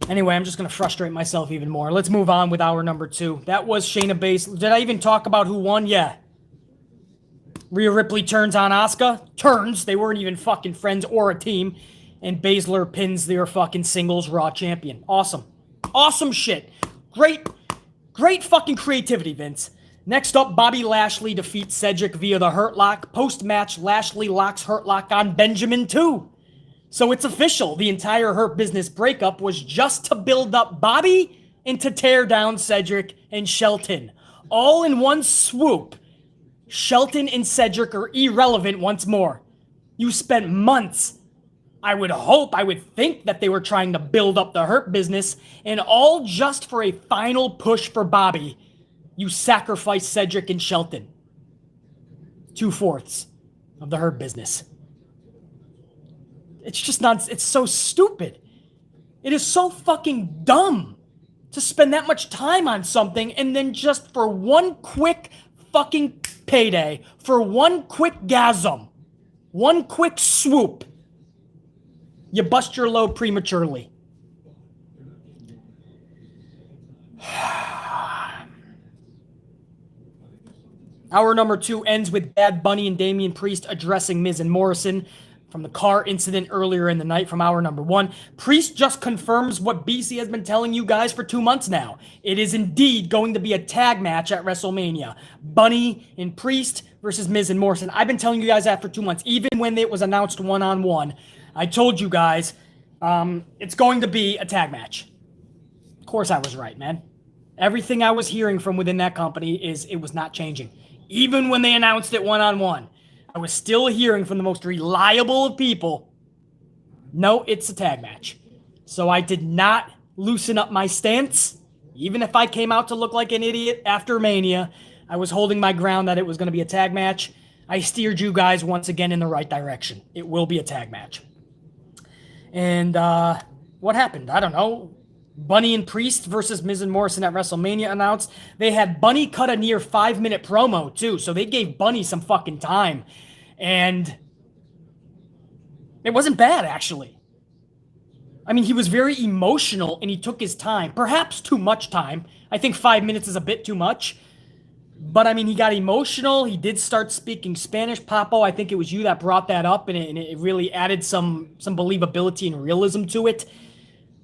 Anyway, I'm just going to frustrate myself even more. Let's move on with our number 2. That was Shayna Baszler. Did I even talk about who won? Yeah. Rhea Ripley turns on Asuka. Turns. They weren't even fucking friends or a team. And Baszler pins their fucking singles Raw champion. Awesome. Awesome shit. Great fucking creativity, Vince. Next up, Bobby Lashley defeats Cedric via the Hurt Lock. Post-match, Lashley locks Hurt Lock on Benjamin too. So it's official. The entire Hurt Business breakup was just to build up Bobby and to tear down Cedric and Shelton. All in one swoop. Shelton and Cedric are irrelevant once more. You spent months... I would think that they were trying to build up the Hurt Business, and all just for a final push for Bobby. You sacrifice Cedric and Shelton. 2/4 of the Hurt Business. It's just not, it's so stupid. It is so fucking dumb to spend that much time on something and then just for one quick fucking payday, for one quick gasm, one quick swoop, you bust your load prematurely. Our number 2 ends with Bad Bunny and Damian Priest addressing Miz and Morrison from the car incident earlier in the night from our number 1. Priest just confirms what BC has been telling you guys for 2 months now. It is indeed going to be a tag match at WrestleMania. Bunny and Priest versus Miz and Morrison. I've been telling you guys that for 2 months, even when it was announced one-on-one. I told you guys it's going to be a tag match. Of course I was right, man. Everything I was hearing from within that company is it was not changing. Even when they announced it one-on-one, I was still hearing from the most reliable of people, no, it's a tag match. So I did not loosen up my stance. Even if I came out to look like an idiot after Mania, I was holding my ground that it was going to be a tag match. I steered you guys once again in the right direction. It will be a tag match. And what happened? I don't know. Bunny and Priest versus Miz and Morrison at WrestleMania announced. They had Bunny cut a near 5-minute promo too, so they gave Bunny some fucking time. And it wasn't bad, actually. I mean, he was very emotional and he took his time. Perhaps too much time. I think 5 minutes is a bit too much. But, I mean, he got emotional. He did start speaking Spanish. Papo, I think it was you that brought that up, and it really added some believability and realism to it.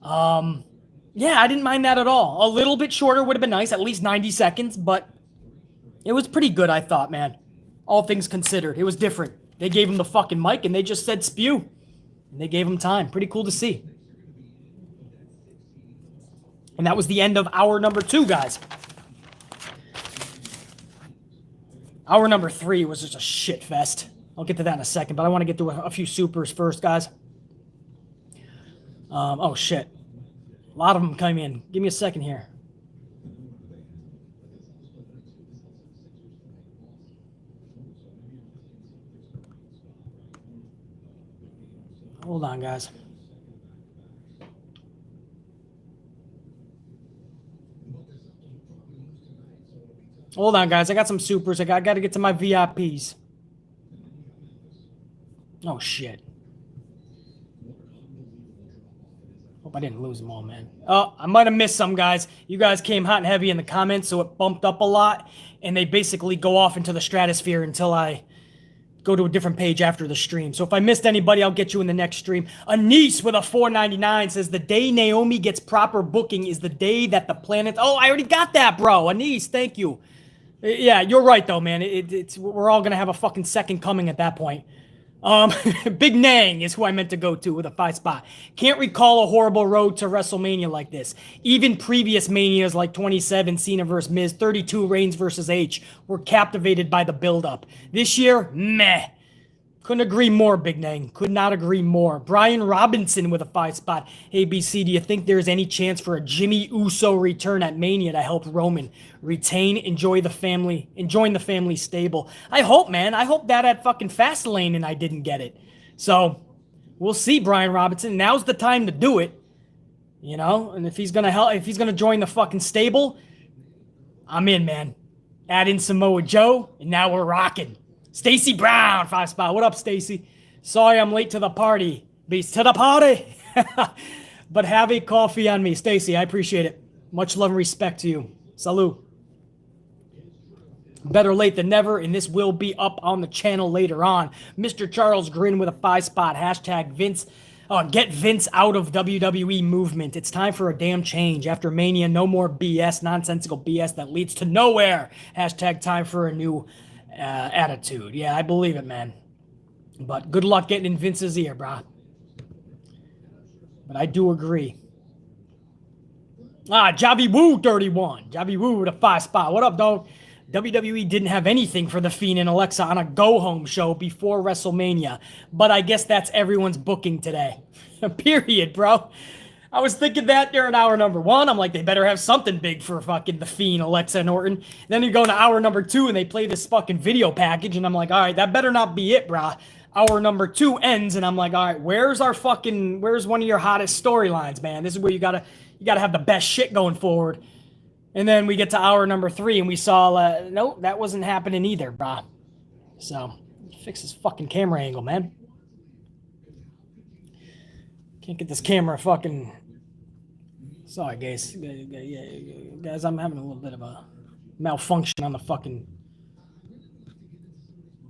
Yeah, I didn't mind that at all. A little bit shorter would have been nice, at least 90 seconds, but it was pretty good, I thought, man. All things considered. It was different. They gave him the fucking mic, and they just said spew. And they gave him time. Pretty cool to see. And that was the end of hour number 2, guys. Hour number 3 was just a shit fest. I'll get to that in a second, but I want to get to a few supers first, guys. Oh, shit. A lot of them came in. Give me a second here. Hold on, guys. Hold on, guys. I got some supers. I got to get to my VIPs. Oh, shit. Hope I didn't lose them all, man. Oh, I might have missed some, guys. You guys came hot and heavy in the comments, so it bumped up a lot. And they basically go off into the stratosphere until I go to a different page after the stream. So if I missed anybody, I'll get you in the next stream. Anise with a $4.99 says, the day Naomi gets proper booking is the day that the planet... Oh, I already got that, bro. Anise, thank you. Yeah, you're right, though, man. We're all going to have a fucking second coming at that point. Big Nang is who I meant to go to with a 5 spot. Can't recall a horrible road to WrestleMania like this. Even previous Manias like 27, Cena vs. Miz, 32, Reigns vs. H, were captivated by the build-up. This year, meh. Couldn't agree more, Big Nang. Could not agree more. Brian Robinson with a 5 spot. Hey, BC, do you think there's any chance for a Jimmy Uso return at Mania to help Roman retain, enjoying the family stable? I hope, man. I hope that at fucking Fastlane and I didn't get it. So, we'll see, Brian Robinson. Now's the time to do it. You know? And if he's gonna join the fucking stable, I'm in, man. Add in Samoa Joe, and now we're rocking. Stacy Brown, 5 spot. What up, Stacy? Sorry I'm late to the party. Beast to the party. But have a coffee on me. Stacy, I appreciate it. Much love and respect to you. Salute. Better late than never, and this will be up on the channel later on. Mr. Charles Grin with a 5 spot. Hashtag Vince. Get Vince out of WWE movement. It's time for a damn change. After Mania, no more BS, nonsensical BS that leads to nowhere. Hashtag time for a new attitude. Yeah, I believe it, man. But good luck getting in Vince's ear, brah. But I do agree. Javi Woo 31. Javi Woo with a 5 spot. What up, dog? WWE didn't have anything for The Fiend and Alexa on a go-home show before WrestleMania. But I guess that's everyone's booking today. Period, bro. I was thinking that during hour number 1. I'm like, they better have something big for fucking The Fiend, Alexa, and Orton. Then you go to hour number 2 and they play this fucking video package. And I'm like, all right, that better not be it, brah. Hour number 2 ends and I'm like, all right, where's one of your hottest storylines, man? This is where you gotta have the best shit going forward. And then we get to hour number 3 and we saw, nope, that wasn't happening either, brah. So, fix this fucking camera angle, man. Can't get this camera fucking... Sorry, guys. Guys, I'm having a little bit of a malfunction on the fucking...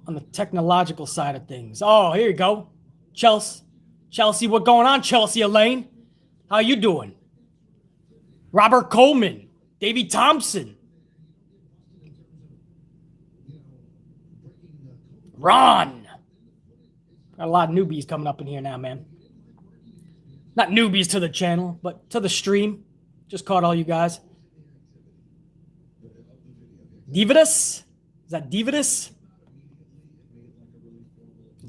on the technological side of things. Oh, here you go. Chelsea, what going on, Chelsea Elaine? How you doing? Robert Coleman. Davey Thompson. Ron. Got a lot of newbies coming up in here now, man. Not newbies to the channel, but to the stream. Just caught all you guys. Dividus? Is that Dividus?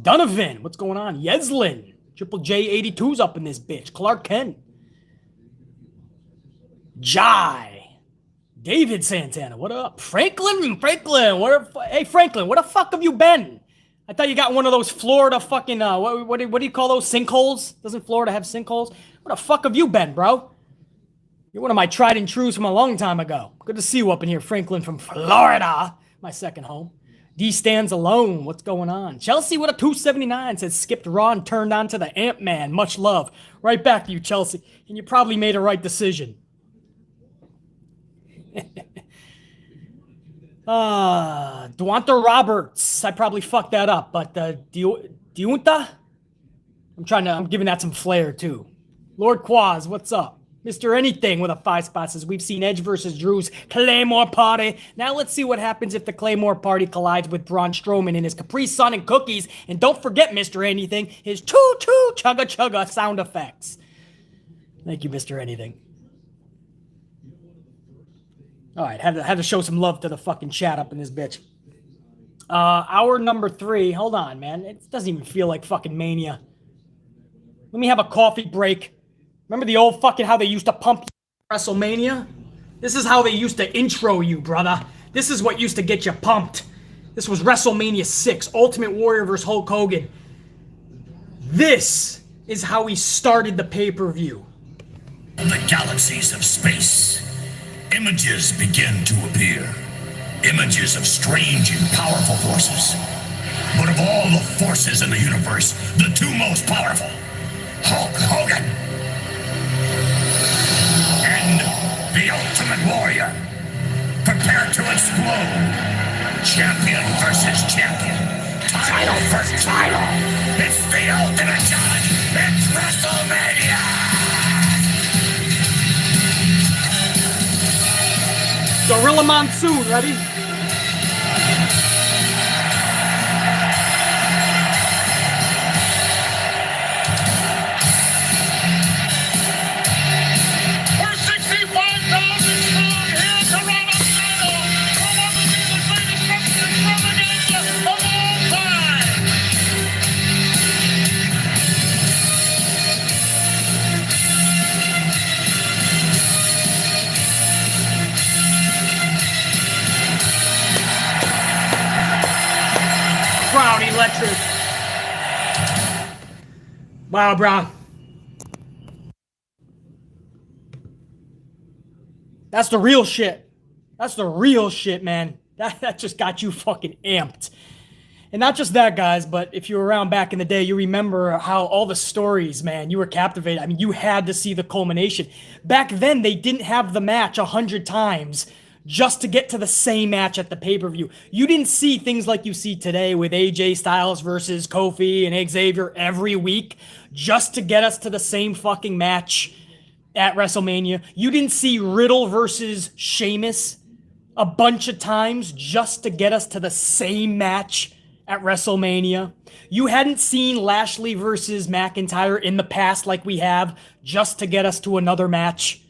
Donovan. What's going on? Yeslin. Triple J 82's up in this bitch. Clark Kent. Jai. David Santana. What up? Franklin. Hey, Franklin, where the fuck have you been? I thought you got one of those Florida fucking, what do you call those, sinkholes? Doesn't Florida have sinkholes? Where the fuck have you been, bro? You're one of my tried and trues from a long time ago. Good to see you up in here, Franklin from Florida, my second home. D stands alone. What's going on? Chelsea with a 279 says skipped Raw and turned on to the Ant-Man. Much love. Right back to you, Chelsea. And you probably made a right decision. Duanta Roberts. I probably fucked that up, but Diunta? I'm giving that some flair too. Lord Quaz, what's up? Mr. Anything with a 5 spot says, we've seen Edge versus Drew's Claymore Party. Now let's see what happens if the Claymore Party collides with Braun Strowman and his Capri Sun and cookies. And don't forget, Mr. Anything, his choo-choo chugga-chugga sound effects. Thank you, Mr. Anything. All right, had to show some love to the fucking chat up in this bitch. Hour number 3. Hold on, man. It doesn't even feel like fucking Mania. Let me have a coffee break. Remember the old fucking how they used to pump you at WrestleMania? This is how they used to intro you, brother. This is what used to get you pumped. This was WrestleMania 6, Ultimate Warrior versus Hulk Hogan. This is how he started the pay-per-view. In the galaxies of space, images begin to appear. Images of strange and powerful forces. But of all the forces in the universe, the two most powerful, Hulk Hogan and the Ultimate Warrior. Prepare to explode. Champion versus champion. Title versus title. It's the ultimate challenge. It's WrestleMania. Gorilla Monsoon, ready? Electric. Wow, bro. That's the real shit. That's the real shit, man. That just got you fucking amped. And not just that, guys, but if you were around back in the day, you remember how all the stories, man, you were captivated. I mean, you had to see the culmination. Back then, they didn't have the match 100 times just to get to the same match at the pay-per-view. You didn't see things like you see today with AJ Styles versus Kofi and Xavier every week just to get us to the same fucking match at WrestleMania. You didn't see Riddle versus Sheamus a bunch of times just to get us to the same match at WrestleMania. You hadn't seen Lashley versus McIntyre in the past like we have just to get us to another match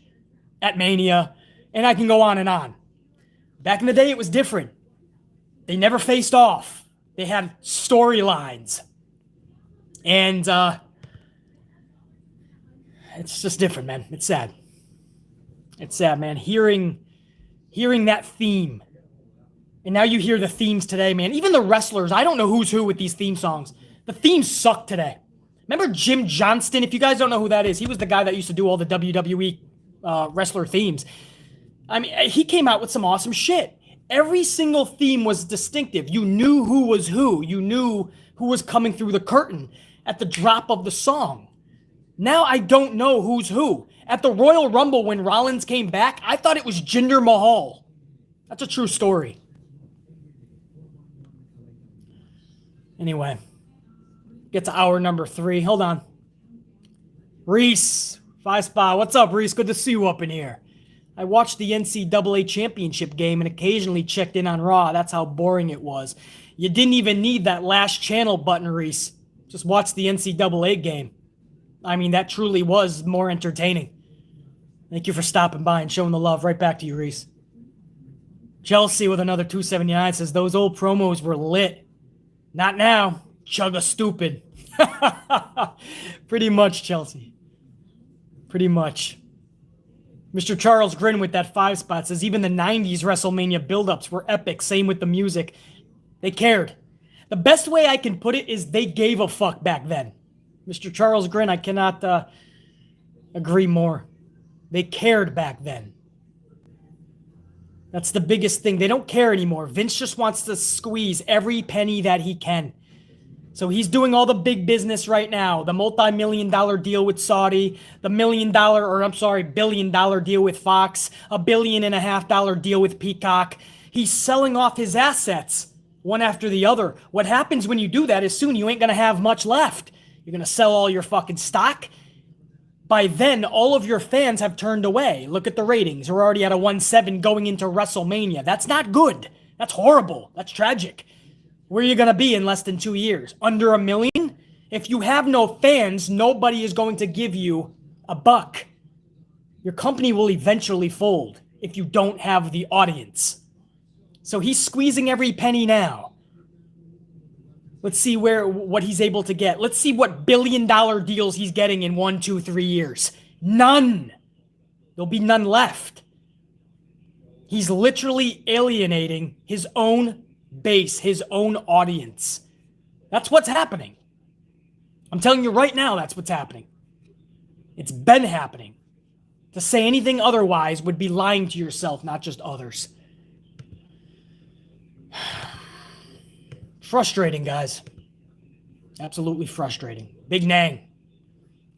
at Mania. And I can go on and on. Back in the day, it was different. They never faced off. They had storylines. And it's just different, man. It's sad. It's sad, man. Hearing that theme. And now you hear the themes today, man. Even the wrestlers, I don't know who's who with these theme songs. The themes suck today. Remember Jim Johnston? If you guys don't know who that is, he was the guy that used to do all the WWE wrestler themes. I mean, he came out with some awesome shit. Every single theme was distinctive. You knew who was who. You knew who was coming through the curtain at the drop of the song. Now I don't know who's who. At the Royal Rumble when Rollins came back, I thought it was Jinder Mahal. That's a true story. Anyway, get to hour number 3. Hold on. Reese, 5 spot. What's up, Reese? Good to see you up in here. I watched the NCAA championship game and occasionally checked in on Raw. That's how boring it was. You didn't even need that last channel button, Reese. Just watch the NCAA game. I mean, that truly was more entertaining. Thank you for stopping by and showing the love. Right back to you, Reese. Chelsea with another 279 says, those old promos were lit. Not now. Chugga stupid. Pretty much, Chelsea. Pretty much. Mr. Charles Grin with that 5 spot says, even the 90s WrestleMania build-ups were epic. Same with the music. They cared. The best way I can put it is they gave a fuck back then. Mr. Charles Grin, I cannot agree more. They cared back then. That's the biggest thing. They don't care anymore. Vince just wants to squeeze every penny that he can. So he's doing all the big business right now. The multi-million-dollar deal with Saudi, the billion dollar deal with Fox, $1.5 billion deal with Peacock. He's selling off his assets one after the other. What happens when you do that is soon you ain't going to have much left. You're going to sell all your fucking stock. By then, all of your fans have turned away. Look at the ratings. We're already at a 1.7 going into WrestleMania. That's not good. That's horrible. That's tragic. Where are you going to be in less than 2 years? Under 1 million? If you have no fans, nobody is going to give you a buck. Your company will eventually fold if you don't have the audience. So he's squeezing every penny now. Let's see what he's able to get. Let's see what billion-dollar deals he's getting in 1, 2, 3 years. None. There'll be none left. He's literally alienating his own base, his own audience. That's what's happening. I'm telling you right now, that's what's happening. It's been happening. To say anything otherwise would be lying to yourself, not just others. Frustrating, guys. Absolutely frustrating. Big Nang.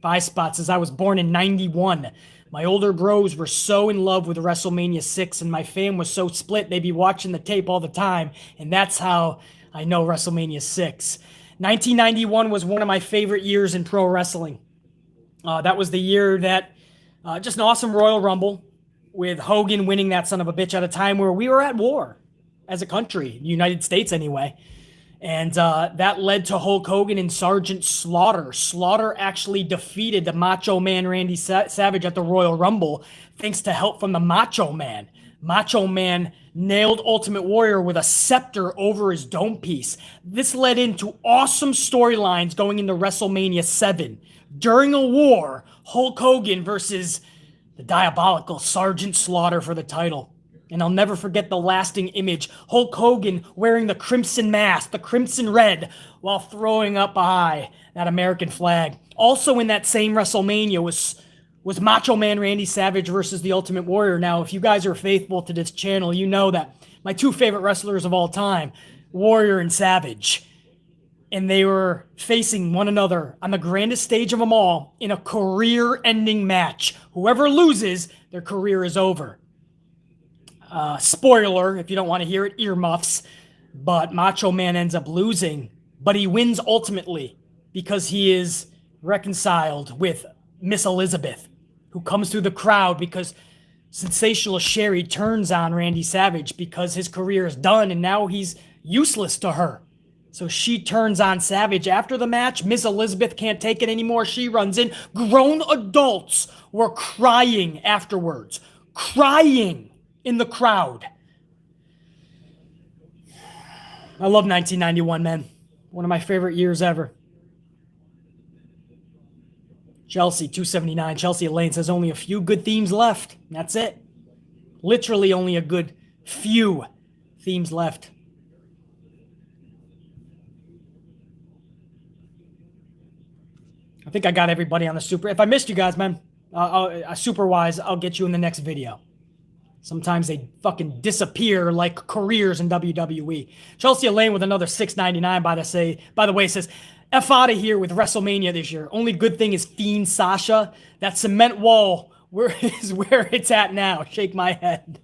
5 spots says, I was born in 91. My older bros were so in love with WrestleMania 6, and my fam was so split they'd be watching the tape all the time, and that's how I know WrestleMania 6. 1991 was one of my favorite years in pro wrestling. That was the year that, just an awesome Royal Rumble, with Hogan winning that son of a bitch at a time where we were at war as a country, United States anyway. And that led to Hulk Hogan and Sergeant Slaughter. Slaughter actually defeated the Macho Man Randy Savage at the Royal Rumble thanks to help from the Macho Man. Macho Man nailed Ultimate Warrior with a scepter over his dome piece. This led into awesome storylines going into WrestleMania 7. During a war, Hulk Hogan versus the diabolical Sergeant Slaughter for the title. And I'll never forget the lasting image. Hulk Hogan wearing the crimson mask, the crimson red, while throwing up high that American flag. Also in that same WrestleMania was Macho Man Randy Savage versus the Ultimate Warrior. Now, if you guys are faithful to this channel, you know that my 2 favorite wrestlers of all time, Warrior and Savage. And they were facing one another on the grandest stage of them all in a career-ending match. Whoever loses, their career is over. Spoiler, if you don't want to hear it, earmuffs. But Macho Man ends up losing. But he wins ultimately because he is reconciled with Miss Elizabeth, who comes through the crowd because Sensational Sherry turns on Randy Savage because his career is done and now he's useless to her. So she turns on Savage after the match. Miss Elizabeth can't take it anymore. She runs in. Grown adults were crying afterwards. Crying in the crowd. I love 1991, man. One of my favorite years ever. Chelsea, 279. Chelsea Elaine says only a few good themes left. That's it. Literally only a good few themes left. I think I got everybody on the super. If I missed you guys, man, super-wise, I'll get you in the next video. Sometimes they fucking disappear like careers in WWE. Chelsea Elaine with another $6.99 by the way says, F out of here with WrestleMania this year. Only good thing is Fiend Sasha. That cement wall is where it's at now. Shake my head.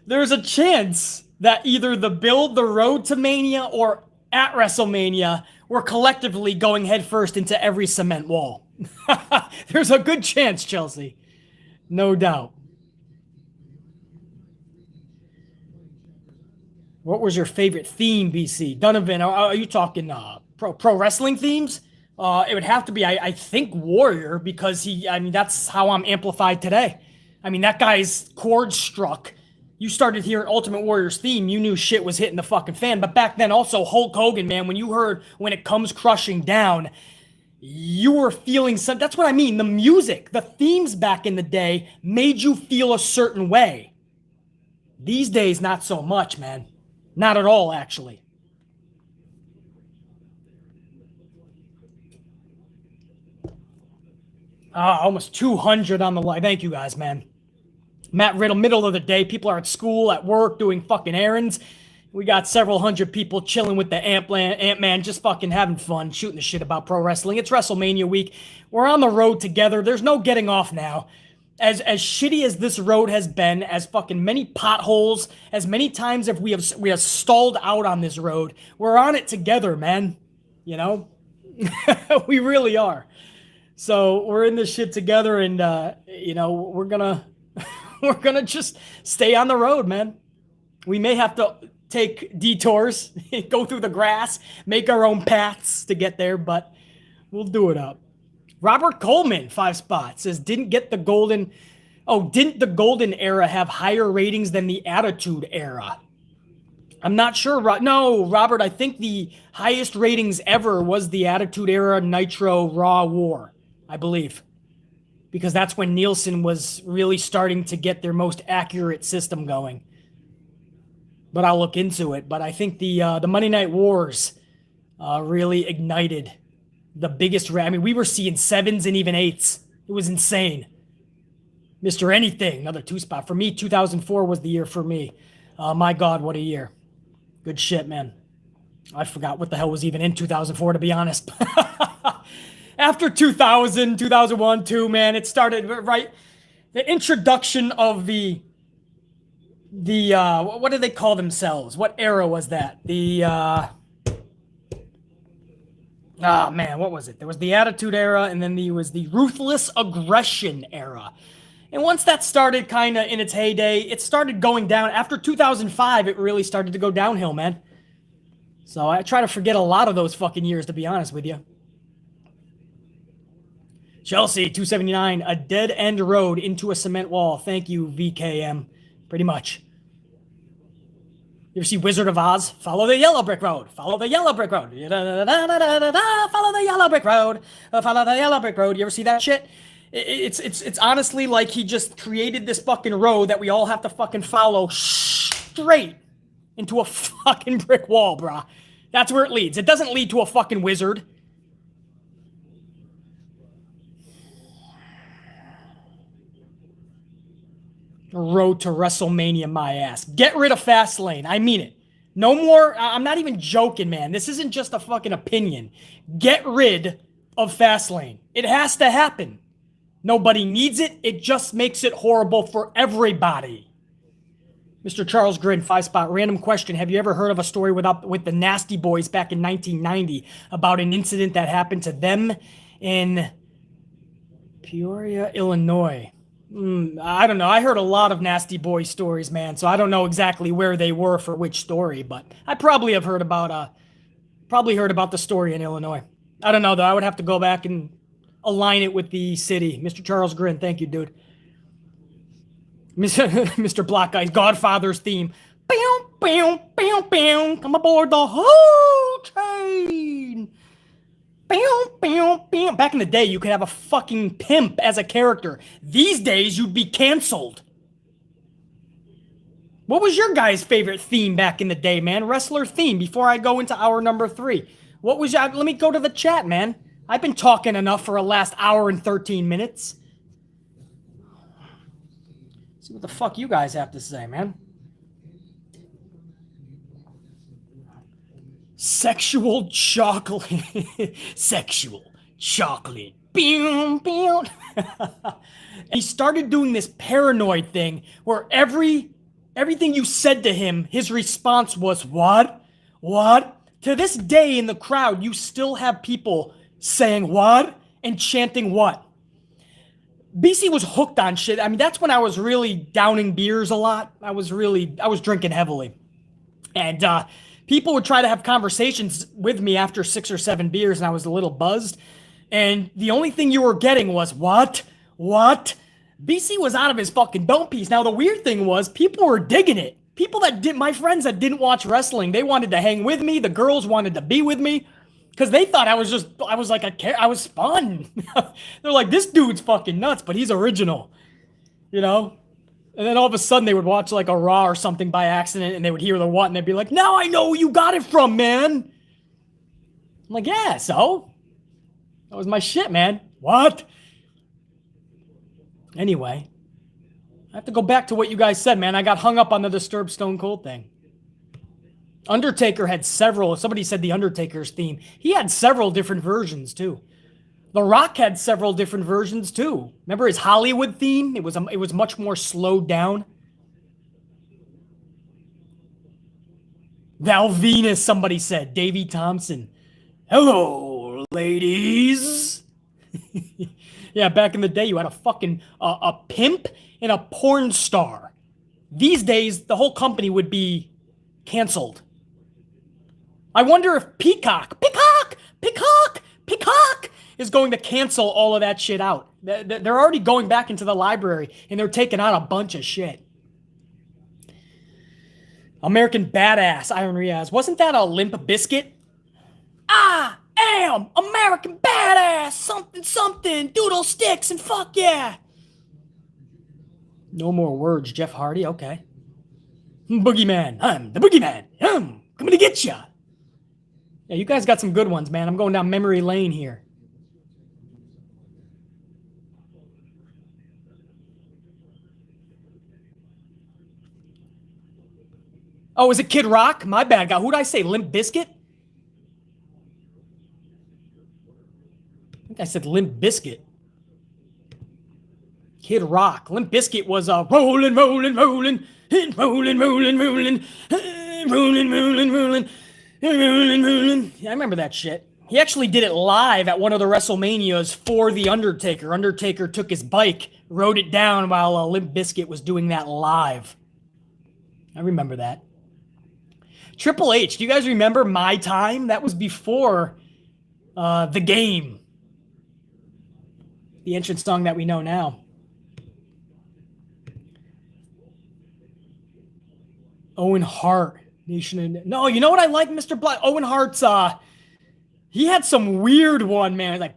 There's a chance that either the build, the road to Mania, or at WrestleMania, we're collectively going headfirst into every cement wall. There's a good chance, Chelsea. No doubt. What was your favorite theme, BC? Donovan, are you talking pro wrestling themes? It would have to be, I think, Warrior, because that's how I'm amplified today. I mean, that guy's chord struck. You started hearing Ultimate Warrior's theme, you knew shit was hitting the fucking fan. But back then, also, Hulk Hogan, man, when you heard When It Comes Crushing Down, you were feeling some, that's what I mean. The music, the themes back in the day made you feel a certain way. These days, not so much, man. Not at all, actually. Almost 200 on the line. Thank you guys, man. Matt Riddle, middle of the day. People are at school, at work, doing fucking errands. We got several hundred people chilling with the Ant-Man, just fucking having fun, shooting the shit about pro wrestling. It's WrestleMania week. We're on the road together. There's no getting off now. as shitty as this road has been, as fucking many potholes, as many times as we have stalled out on this road, we're on it together, man. You know? We really are. So we're in this shit together, and you know, we're gonna just stay on the road, man. We may have to take detours, go through the grass, make our own paths to get there, but we'll do it up. Robert Coleman, 5 spots, says, didn't the golden era have higher ratings than the Attitude Era? I'm not sure. No, Robert, I think the highest ratings ever was the Attitude Era Nitro Raw War, I believe. Because that's when Nielsen was really starting to get their most accurate system going. But I'll look into it. But I think the Monday Night Wars really ignited the biggest. I mean, we were seeing 7s and even 8s. It was insane. Mr. Anything, another 2 spot. For me, 2004 was the year for me. My God, what a year. Good shit, man. I forgot what the hell was even in 2004, to be honest. After 2000, 2001, 2, man, it started, right? The introduction of the what do they call themselves? What era was that? Oh, man, what was it? There was the Attitude Era, and then there was the Ruthless Aggression Era. And once that started kind of in its heyday, it started going down. After 2005, it really started to go downhill, man. So I try to forget a lot of those fucking years, to be honest with you. Chelsea, 279, a dead-end road into a cement wall. Thank you, VKM. Pretty much. You ever see Wizard of Oz? Follow the yellow brick road. Follow the yellow brick road. Follow the yellow brick road. Follow the yellow brick road. You ever see that shit? It's honestly like he just created this fucking road that we all have to fucking follow straight into a fucking brick wall, brah. That's where it leads. It doesn't lead to a fucking wizard. Road to WrestleMania, my ass. Get rid of Fastlane. I mean it. No more. I'm not even joking, man. This isn't just a fucking opinion. Get rid of Fastlane. It has to happen. Nobody needs it. It just makes it horrible for everybody. Mr. Charles Grin, 5 spot. Random question. Have you ever heard of a story with the Nasty Boys back in 1990 about an incident that happened to them in Peoria, Illinois? I don't know. I heard a lot of Nasty Boy stories, man, so I don't know exactly where they were for which story, but I probably have heard about the story in Illinois. I don't know, though. I would have to go back and align it with the city. Mr. Charles Grin, thank you, dude. Mr. Black Eyes, Godfather's theme. Bam, bam, bam, bam. Come aboard the whole train. Bam, bam, bam. Back in the day, you could have a fucking pimp as a character. These days, you'd be canceled. What was your guys' favorite theme back in the day, man? Wrestler theme, before I go into hour number 3. What was your... Let me go to the chat, man. I've been talking enough for the last hour and 13 minutes. See what the fuck you guys have to say, man. Sexual chocolate. Sexual chocolate. Boom, boom. He started doing this paranoid thing where everything you said to him, his response was, what? What? To this day in the crowd, you still have people saying what and chanting what. BC was hooked on shit. I mean, that's when I was really downing beers a lot. I was drinking heavily. And people would try to have conversations with me after 6 or 7 beers, and I was a little buzzed. And the only thing you were getting was, what? What? BC was out of his fucking dome piece. Now, the weird thing was, people were digging it. My friends that didn't watch wrestling, they wanted to hang with me. The girls wanted to be with me. Because they thought I was fun. They're like, this dude's fucking nuts, but he's original. You know? And then all of a sudden they would watch like a Raw or something by accident and they would hear the what and they'd be like, now I know who you got it from, man. I'm like, yeah, so? That was my shit, man. What? Anyway, I have to go back to what you guys said, man. I got hung up on the Disturbed Stone Cold thing. Undertaker had several. Somebody said the Undertaker's theme. He had several different versions, too. The Rock had several different versions too. Remember his Hollywood theme? It was much more slowed down. Val Venus, somebody said. Davey Thompson. Hello, ladies. Yeah, back in the day, you had a fucking a pimp and a porn star. These days, the whole company would be canceled. I wonder if Peacock is going to cancel all of that shit out. They're already going back into the library, and they're taking out a bunch of shit. American Badass, Iron Riaz. Wasn't that a Limp Bizkit? I am American Badass, something, something, doodle sticks, and fuck yeah. No more words, Jeff Hardy, okay. Boogeyman, I'm the Boogeyman, I'm coming to get ya. Yeah, you guys got some good ones, man. I'm going down memory lane here. Oh, is it Kid Rock? My bad, guy. Who'd I say? Limp Bizkit? I think I said Limp Bizkit. Kid Rock. Limp Bizkit was rolling, rolling, rolling, and rolling, rolling, rolling, rolling, rolling, rolling, rolling, rolling. Yeah, I remember that shit. He actually did it live at one of the WrestleManias for The Undertaker. Undertaker took his bike, rode it down while Limp Bizkit was doing that live. I remember that. Triple H, do you guys remember My Time? That was before The Game. The entrance song that we know now. Owen Hart. No, you know what I like, Mr. Black? Owen Hart's, he had some weird one, man. Like,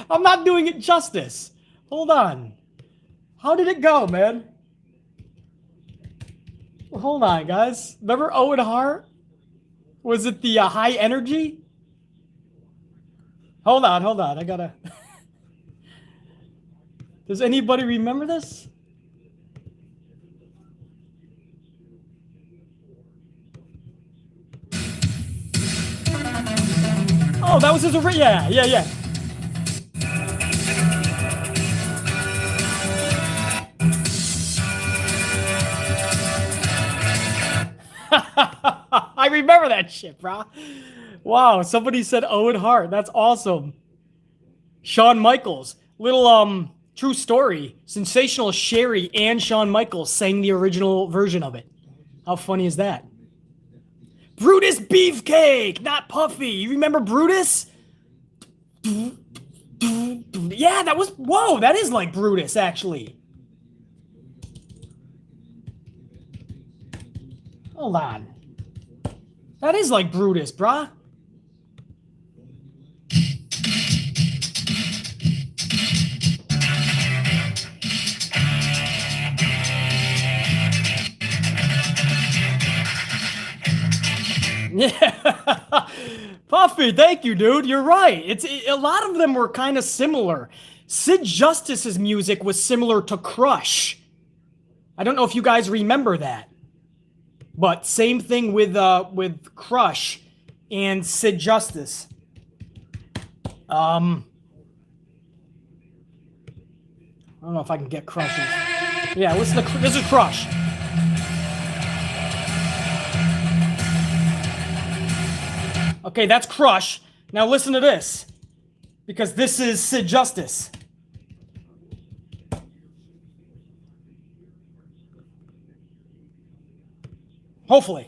I'm not doing it justice. Hold on. How did it go, man? Hold on, guys. Remember Owen Hart? Was it the high energy? Hold on. I gotta... Does anybody remember this? Oh, that was his original. Yeah. I remember that shit, bro. Wow, somebody said Owen Hart. That's awesome. Shawn Michaels. Little true story. Sensational Sherry and Shawn Michaels sang the original version of it. How funny is that? Brutus Beefcake, not Puffy. You remember Brutus? Yeah, that was... Whoa, that is like Brutus, actually. Hold on. That is like Brutus, brah. Yeah. Puffy, thank you, dude. You're right. A lot of them were kind of similar. Sid Justice's music was similar to Crush. I don't know if you guys remember that. But same thing with Crush and Sid Justice. I don't know if I can get Crush's. Yeah, listen to this is Crush. Okay, that's Crush. Now listen to this. Because this is Sid Justice. Hopefully.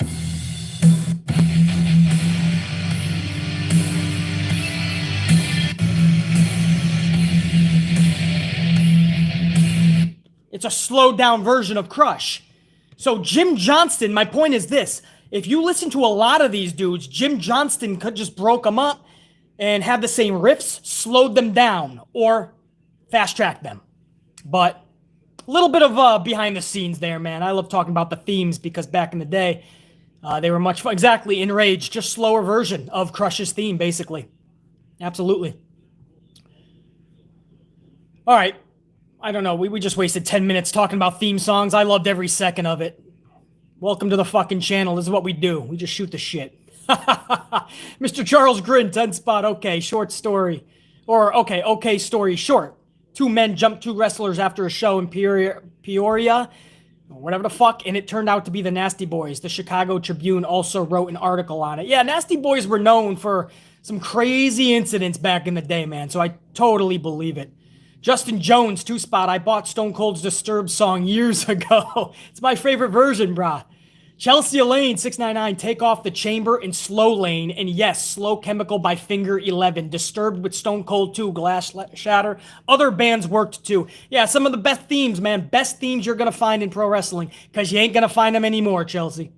It's a slowed down version of Crush. So Jim Johnston, my point is this. If you listen to a lot of these dudes, Jim Johnston could just broke them up and have the same riffs, slowed them down, or fast-tracked them. But a little bit of behind the scenes there, man. I love talking about the themes because back in the day, they were much fun. Exactly, Enraged, just slower version of Crush's theme, basically. Absolutely. All right. I don't know. We just wasted 10 minutes talking about theme songs. I loved every second of it. Welcome to the fucking channel. This is what we do. We just shoot the shit. Mr. Charles Grin, 10 spot. Okay, short story. Or, okay, story short. Two men jumped two wrestlers after a show in Peoria, or whatever the fuck, and it turned out to be the Nasty Boys. The Chicago Tribune also wrote an article on it. Yeah, Nasty Boys were known for some crazy incidents back in the day, man, so I totally believe it. Justin Jones, 2 spot. I bought Stone Cold's Disturbed song years ago. It's my favorite version, brah. Chelsea Lane, 699, Take Off the Chamber and Slow Lane. And yes, Slow Chemical by Finger 11. Disturbed with Stone Cold 2, Glass Shatter. Other bands worked too. Yeah, some of the best themes, man. Best themes you're going to find in pro wrestling. Because you ain't going to find them anymore, Chelsea.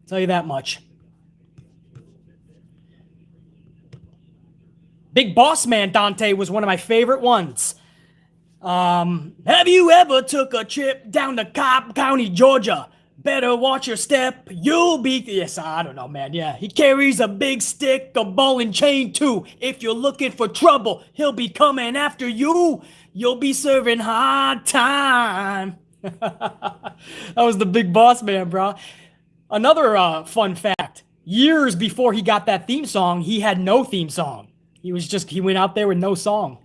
I'll tell you that much. Big Boss Man Dante was one of my favorite ones. Have you ever took a trip down to Cobb County, Georgia? Better watch your step, you'll be... Yes, I don't know, man, yeah. He carries a big stick, a ball and chain, too. If you're looking for trouble, he'll be coming after you. You'll be serving hard time. That was the Big Boss Man, bro. Another fun fact. Years before he got that theme song, he had no theme song. He went out there with no song.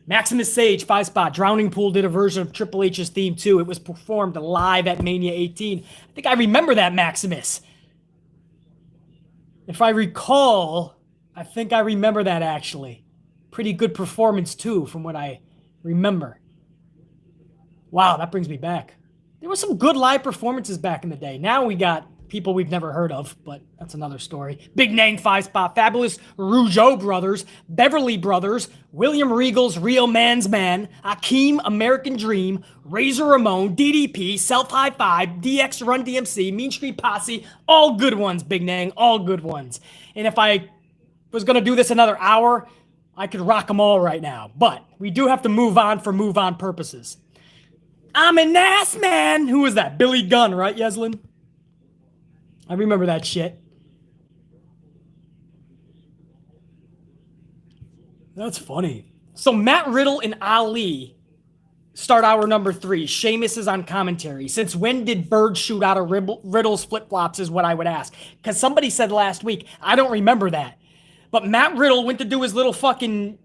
Maximus Sage, 5 spot. Drowning Pool did a version of Triple H's theme too. It was performed live at Mania 18. I think I remember that, Maximus. If I recall, I think I remember that actually. Pretty good performance too, from what I remember. Wow, that brings me back. There were some good live performances back in the day. Now we got people we've never heard of, but that's another story. Big Nang, 5 spot. Fabulous Rougeau Brothers, Beverly Brothers, William Regal's Real Man's Man, Akeem American Dream, Razor Ramon, DDP, Self High Five, DX Run DMC, Mean Street Posse, all good ones, Big Nang, all good ones. And if I was going to do this another hour, I could rock them all right now. But we do have to move on for move on purposes. I'm an ass man. Who was that? Billy Gunn, right, Yeslin? I remember that shit. That's funny. So Matt Riddle and Ali start hour number 3. Sheamus is on commentary. Since when did birds shoot out of Riddle's flip-flops is what I would ask. Because somebody said last week, I don't remember that. But Matt Riddle went to do his little fucking,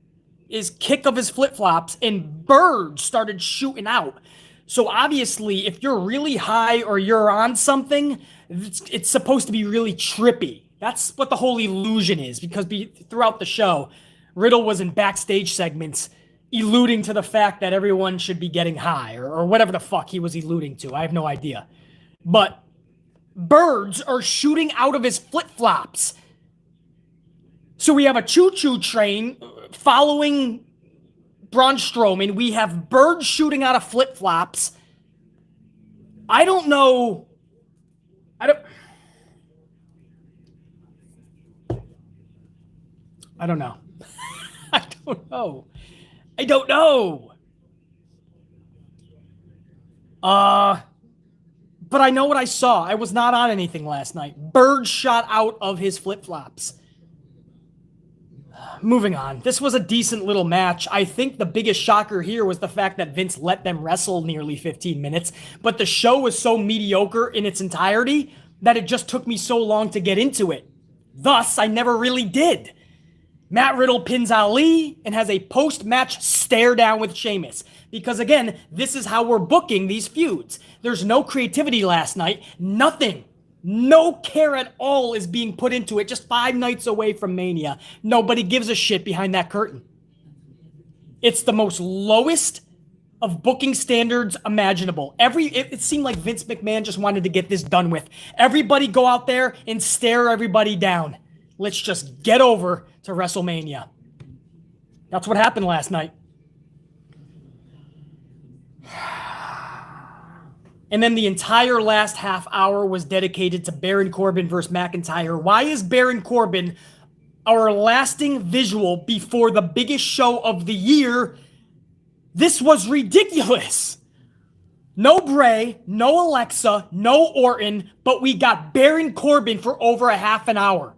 his kick of his flip-flops and birds started shooting out. So obviously, if you're really high or you're on something, it's supposed to be really trippy. That's what the whole illusion is, because throughout the show, Riddle was in backstage segments alluding to the fact that everyone should be getting high or whatever the fuck he was alluding to. I have no idea. But birds are shooting out of his flip-flops. So we have a choo-choo train following Braun Strowman. We have birds shooting out of flip-flops. I don't know. I don't know. I don't know. But I know what I saw. I was not on anything last night. Birds shot out of his flip-flops. Moving on. This was a decent little match. I think the biggest shocker here was the fact that Vince let them wrestle nearly 15 minutes, but the show was so mediocre in its entirety that it just took me so long to get into it. Thus, I never really did. Matt Riddle pins Ali and has a post-match stare down with Sheamus. Because again, this is how we're booking these feuds. There's no creativity last night. Nothing. No care at all is being put into it. Just 5 nights away from Mania. Nobody gives a shit behind that curtain. It's the most lowest of booking standards imaginable. It seemed like Vince McMahon just wanted to get this done with. Everybody go out there and stare everybody down. Let's just get over to WrestleMania. That's what happened last night. And then the entire last half hour was dedicated to Baron Corbin versus McIntyre. Why is Baron Corbin our lasting visual before the biggest show of the year? This was ridiculous. No Bray, no Alexa, no Orton, but we got Baron Corbin for over a half an hour.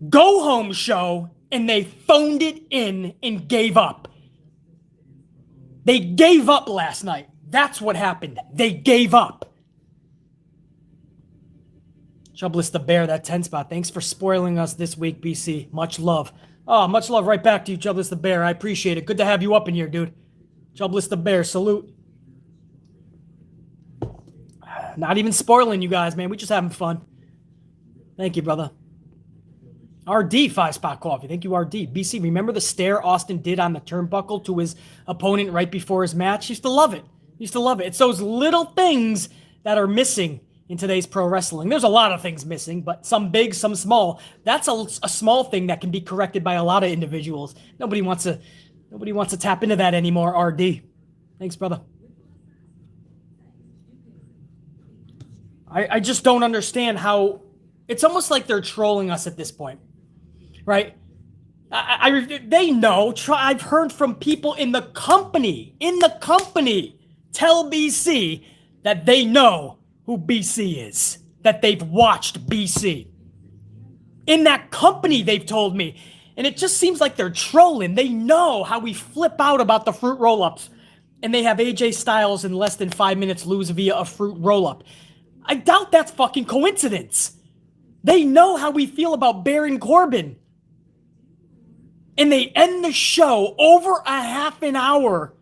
Go home show, and they phoned it in and gave up. They gave up last night. That's what happened. They gave up. Chubless the Bear, that 10 spot. Thanks for spoiling us this week, BC. Much love. Oh, much love right back to you, Chubless the Bear. I appreciate it. Good to have you up in here, dude. Chubless the Bear, salute. Not even spoiling you guys, man. We just having fun. Thank you, brother. RD, 5-spot coffee. Thank you, RD. BC, remember the stare Austin did on the turnbuckle to his opponent right before his match? Used to love it. Used to love it. It's those little things that are missing in today's pro wrestling. There's a lot of things missing, but some big, some small. That's a small thing that can be corrected by a lot of individuals. Nobody wants to tap into that anymore, RD. Thanks, brother. I just don't understand how it's almost like they're trolling us at this point, right? They know. I've heard from people in the company tell BC that they know who BC is, that they've watched BC. In that company, they've told me. And it just seems like they're trolling. They know how we flip out about the fruit roll-ups. And they have AJ Styles in less than 5 minutes lose via a fruit roll-up. I doubt that's fucking coincidence. They know how we feel about Baron Corbin. And they end the show over a half an hour.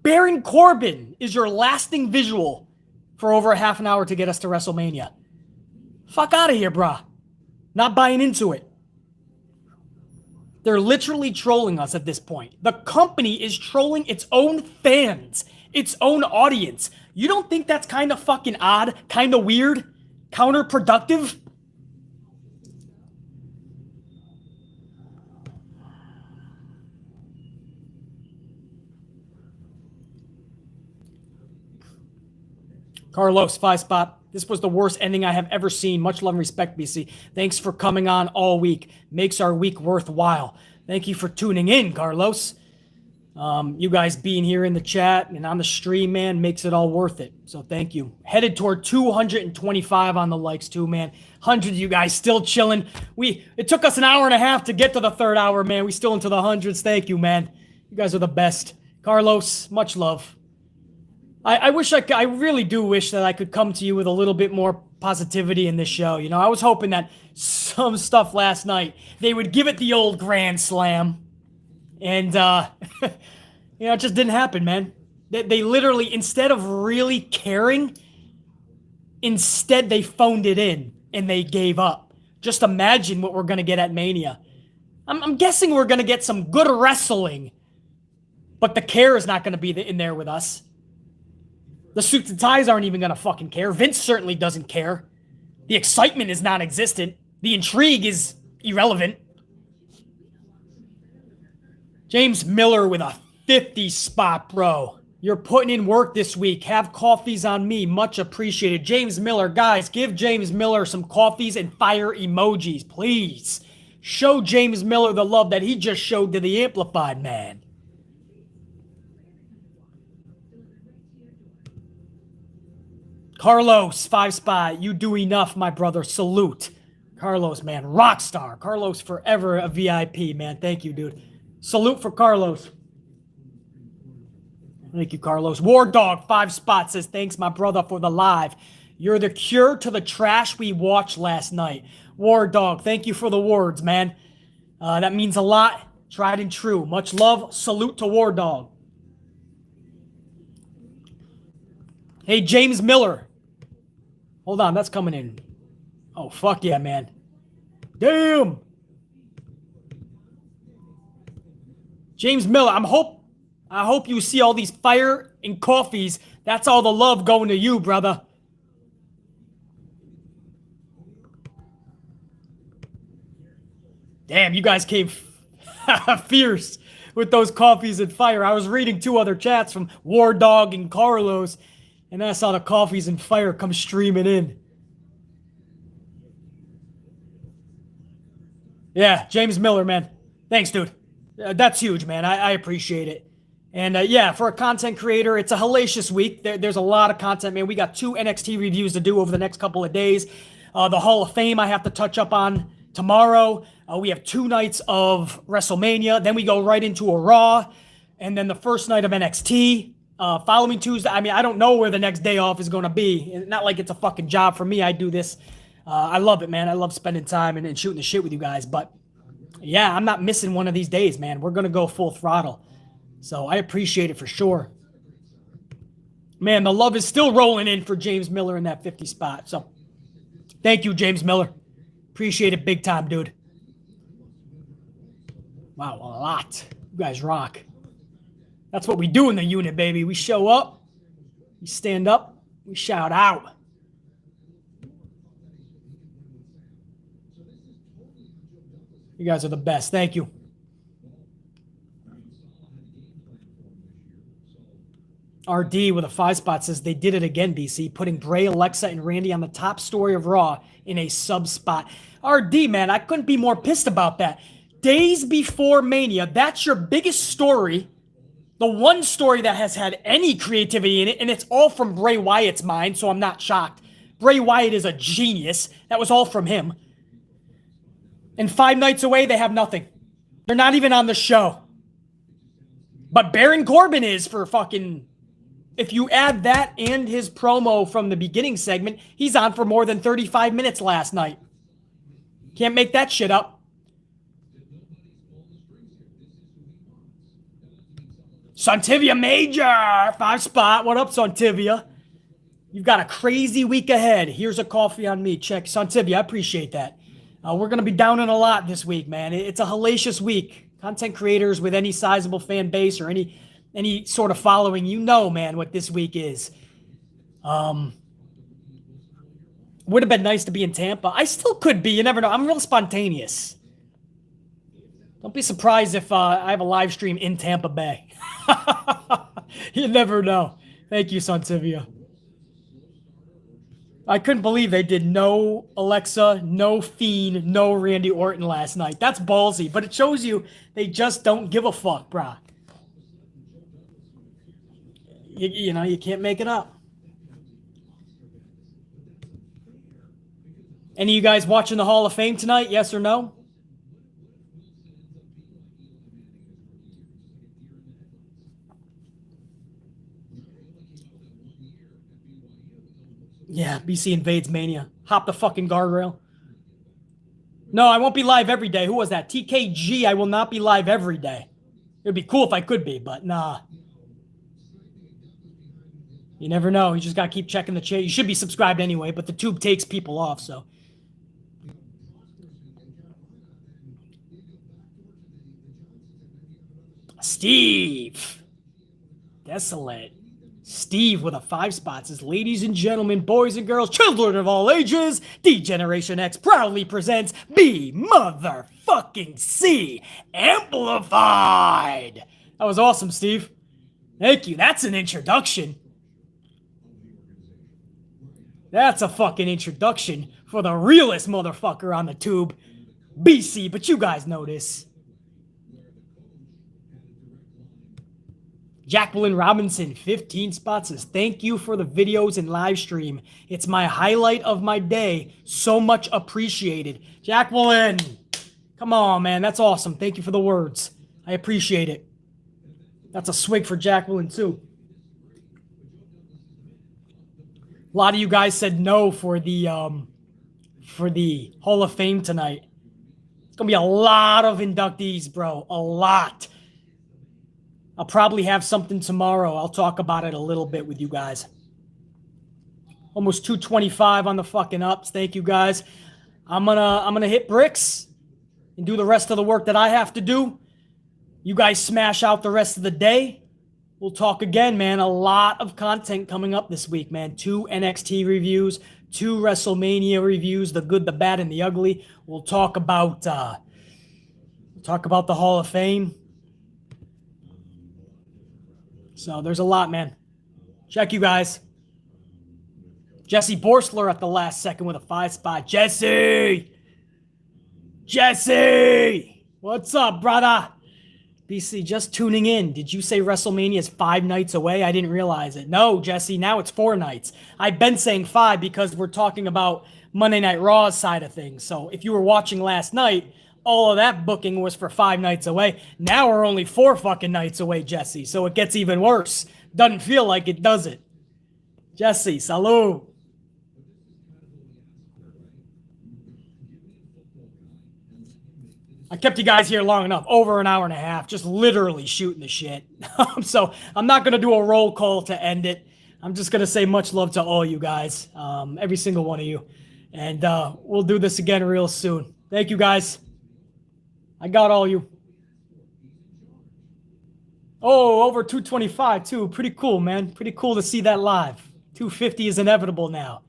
Baron Corbin is your lasting visual for over a half an hour to get us to WrestleMania. Fuck out of here, brah. Not buying into it. They're literally trolling us at this point. The company is trolling its own fans, its own audience. You don't think that's kind of fucking odd, kind of weird, counterproductive? Carlos, 5-spot. This was the worst ending I have ever seen. Much love and respect, BC. Thanks for coming on all week. Makes our week worthwhile. Thank you for tuning in, Carlos. You guys being here in the chat and on the stream, man, makes it all worth it. So thank you. Headed toward 225 on the likes too, man. 100 of you guys still chilling. It took us an hour and a half to get to the third hour, man. We still into the hundreds. Thank you, man. You guys are the best. Carlos, much love. I really do wish that I could come to you with a little bit more positivity in this show. You know, I was hoping that some stuff last night, they would give it the old grand slam. And, it just didn't happen, man. They literally, instead of really caring, instead they phoned it in and they gave up. Just imagine what we're going to get at Mania. I'm guessing we're going to get some good wrestling, but the care is not going to be in there with us. The suits and ties aren't even going to fucking care. Vince certainly doesn't care. The excitement is non-existent. The intrigue is irrelevant. James Miller with a 50 spot, bro. You're putting in work this week. Have coffees on me. Much appreciated. James Miller, guys, give James Miller some coffees and fire emojis, please. Show James Miller the love that he just showed to the Amplified Man. Carlos, 5-spot. You do enough, my brother. Salute. Carlos, man. Rockstar. Carlos forever a VIP, man. Thank you, dude. Salute for Carlos. Thank you, Carlos. War Dog, 5-spot, says, thanks, my brother, for the live. You're the cure to the trash we watched last night. War Dog, thank you for the words, man. That means a lot. Tried and true. Much love. Salute to War Dog. Hey, James Miller. Hold on, that's coming in. Oh, fuck yeah, man. Damn. James Miller, I hope you see all these fire and coffees. That's all the love going to you, brother. Damn, you guys came fierce with those coffees and fire. I was reading 2 other chats from War Dog and Carlos, and then I saw the coffees and fire come streaming in. Yeah, James Miller, man. Thanks, dude. That's huge, man. I appreciate it. And yeah, for a content creator, it's a hellacious week. There's a lot of content, man. We got 2 NXT reviews to do over the next couple of days. The Hall of Fame I have to touch up on tomorrow. We have 2 nights of WrestleMania. Then we go right into a Raw. And then the first night of NXT. Following Tuesday, I mean, I don't know where the next day off is going to be. Not like it's a fucking job for me. I do this I love it, man. I love spending time and shooting the shit with you guys. But yeah, I'm not missing one of these days, man. We're going to go full throttle. So I appreciate it for sure. Man, the love is still rolling in for James Miller in that 50 spot. So thank you, James Miller. Appreciate it big time, dude. Wow, a lot. You guys rock. That's what we do in the unit, baby. We show up, we stand up, we shout out. You guys are the best. Thank you. RD with a 5 spot says they did it again, BC, putting Bray, Alexa, and Randy on the top story of Raw in a sub spot. RD, man, I couldn't be more pissed about that. Days before Mania, that's your biggest story. The one story that has had any creativity in it, and it's all from Bray Wyatt's mind, so I'm not shocked. Bray Wyatt is a genius. That was all from him. And 5 nights away, they have nothing. They're not even on the show. But Baron Corbin is for fucking... If you add that and his promo from the beginning segment, he's on for more than 35 minutes last night. Can't make that shit up. Sontivia Major, 5 spot. What up, Sontivia? You've got a crazy week ahead. Here's a coffee on me. Check Sontivia. I appreciate that. We're going to be down in a lot this week, man. It's a hellacious week. Content creators with any sizable fan base or any sort of following, you know, man, what this week is. Would have been nice to be in Tampa. I still could be. You never know. I'm real spontaneous. Don't be surprised if I have a live stream in Tampa Bay. You never know. Thank you, Sontivia. I couldn't believe they did no Alexa, no Fiend, no Randy Orton last night. That's ballsy, but it shows you they just don't give a fuck, brah. You know, you can't make it up. Any of you guys watching the Hall of Fame tonight, yes or no? Yeah, BC invades Mania. Hop the fucking guardrail. No, I won't be live every day. Who was that? TKG, I will not be live every day. It would be cool if I could be, but nah. You never know. You just got to keep checking the chat. You should be subscribed anyway, but the tube takes people off, so. Steve. Desolate. Steve with a 5 spot says, ladies and gentlemen, boys and girls, children of all ages, D-Generation X proudly presents B motherfucking C Amplified. That was awesome, Steve. Thank you. That's an introduction. That's a fucking introduction for the realest motherfucker on the tube. BC, but you guys know this. Jacqueline Robinson, 15 spots, says, thank you for the videos and live stream. It's my highlight of my day. So much appreciated. Jacqueline, come on, man. That's awesome. Thank you for the words. I appreciate it. That's a swig for Jacqueline, too. A lot of you guys said no for the Hall of Fame tonight. It's going to be a lot of inductees, bro. A lot. I'll probably have something tomorrow. I'll talk about it a little bit with you guys. Almost 225 on the fucking ups. Thank you, guys. I'm gonna hit bricks and do the rest of the work that I have to do. You guys smash out the rest of the day. We'll talk again, man. A lot of content coming up this week, man. 2 NXT reviews, 2 WrestleMania reviews, the good, the bad, and the ugly. We'll talk about the Hall of Fame. So there's a lot, man. Check you guys. Jesse Borsler at the last second with a 5 spot. Jesse! Jesse! What's up, brother? BC, just tuning in. Did you say WrestleMania is 5 nights away? I didn't realize it. No, Jesse, now it's 4 nights. I've been saying 5 because we're talking about Monday Night Raw's side of things. So if you were watching last night, all of that booking was for 5 nights away. Now we're only 4 fucking nights away, Jesse. So it gets even worse. Doesn't feel like it, does it? Jesse, salud. I kept you guys here long enough, over an hour and a half, just literally shooting the shit. So I'm not going to do a roll call to end it. I'm just going to say much love to all you guys, every single one of you. And we'll do this again real soon. Thank you, guys. I got all you. Oh, over 225, too. Pretty cool, man. Pretty cool to see that live. 250 is inevitable now.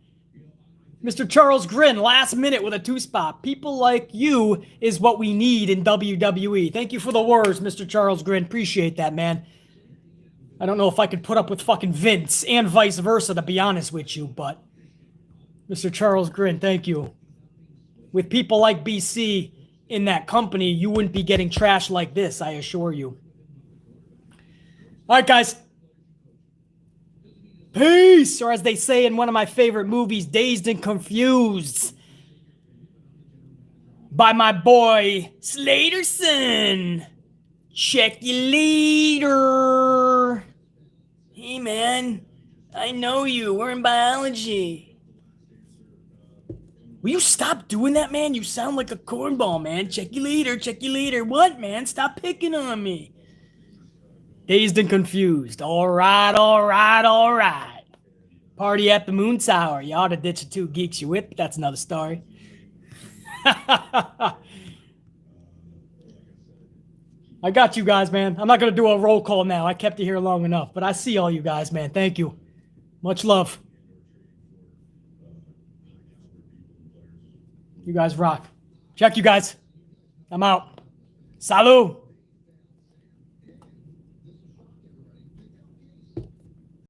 Mr. Charles Grin, last minute with a 2-spot. People like you is what we need in WWE. Thank you for the words, Mr. Charles Grin. Appreciate that, man. I don't know if I could put up with fucking Vince and vice versa, to be honest with you, but Mr. Charles Grin, thank you. With people like BC in that company, you wouldn't be getting trash like this, I assure you. All right, guys. Peace, or as they say in one of my favorite movies, Dazed and Confused, by my boy Slaterson. Check you later. Hey, man, I know you. We're in biology. Will you stop doing that, man? You sound like a cornball, man. Check you later. Check you later. What, man? Stop picking on me. Dazed and Confused. All right, all right, all right. Party at the Moon Tower. You ought to ditch the 2 geeks you with, but that's another story. I got you guys, man. I'm not going to do a roll call now. I kept you here long enough, but I see all you guys, man. Thank you. Much love. You guys rock. Check you guys. I'm out. Salut.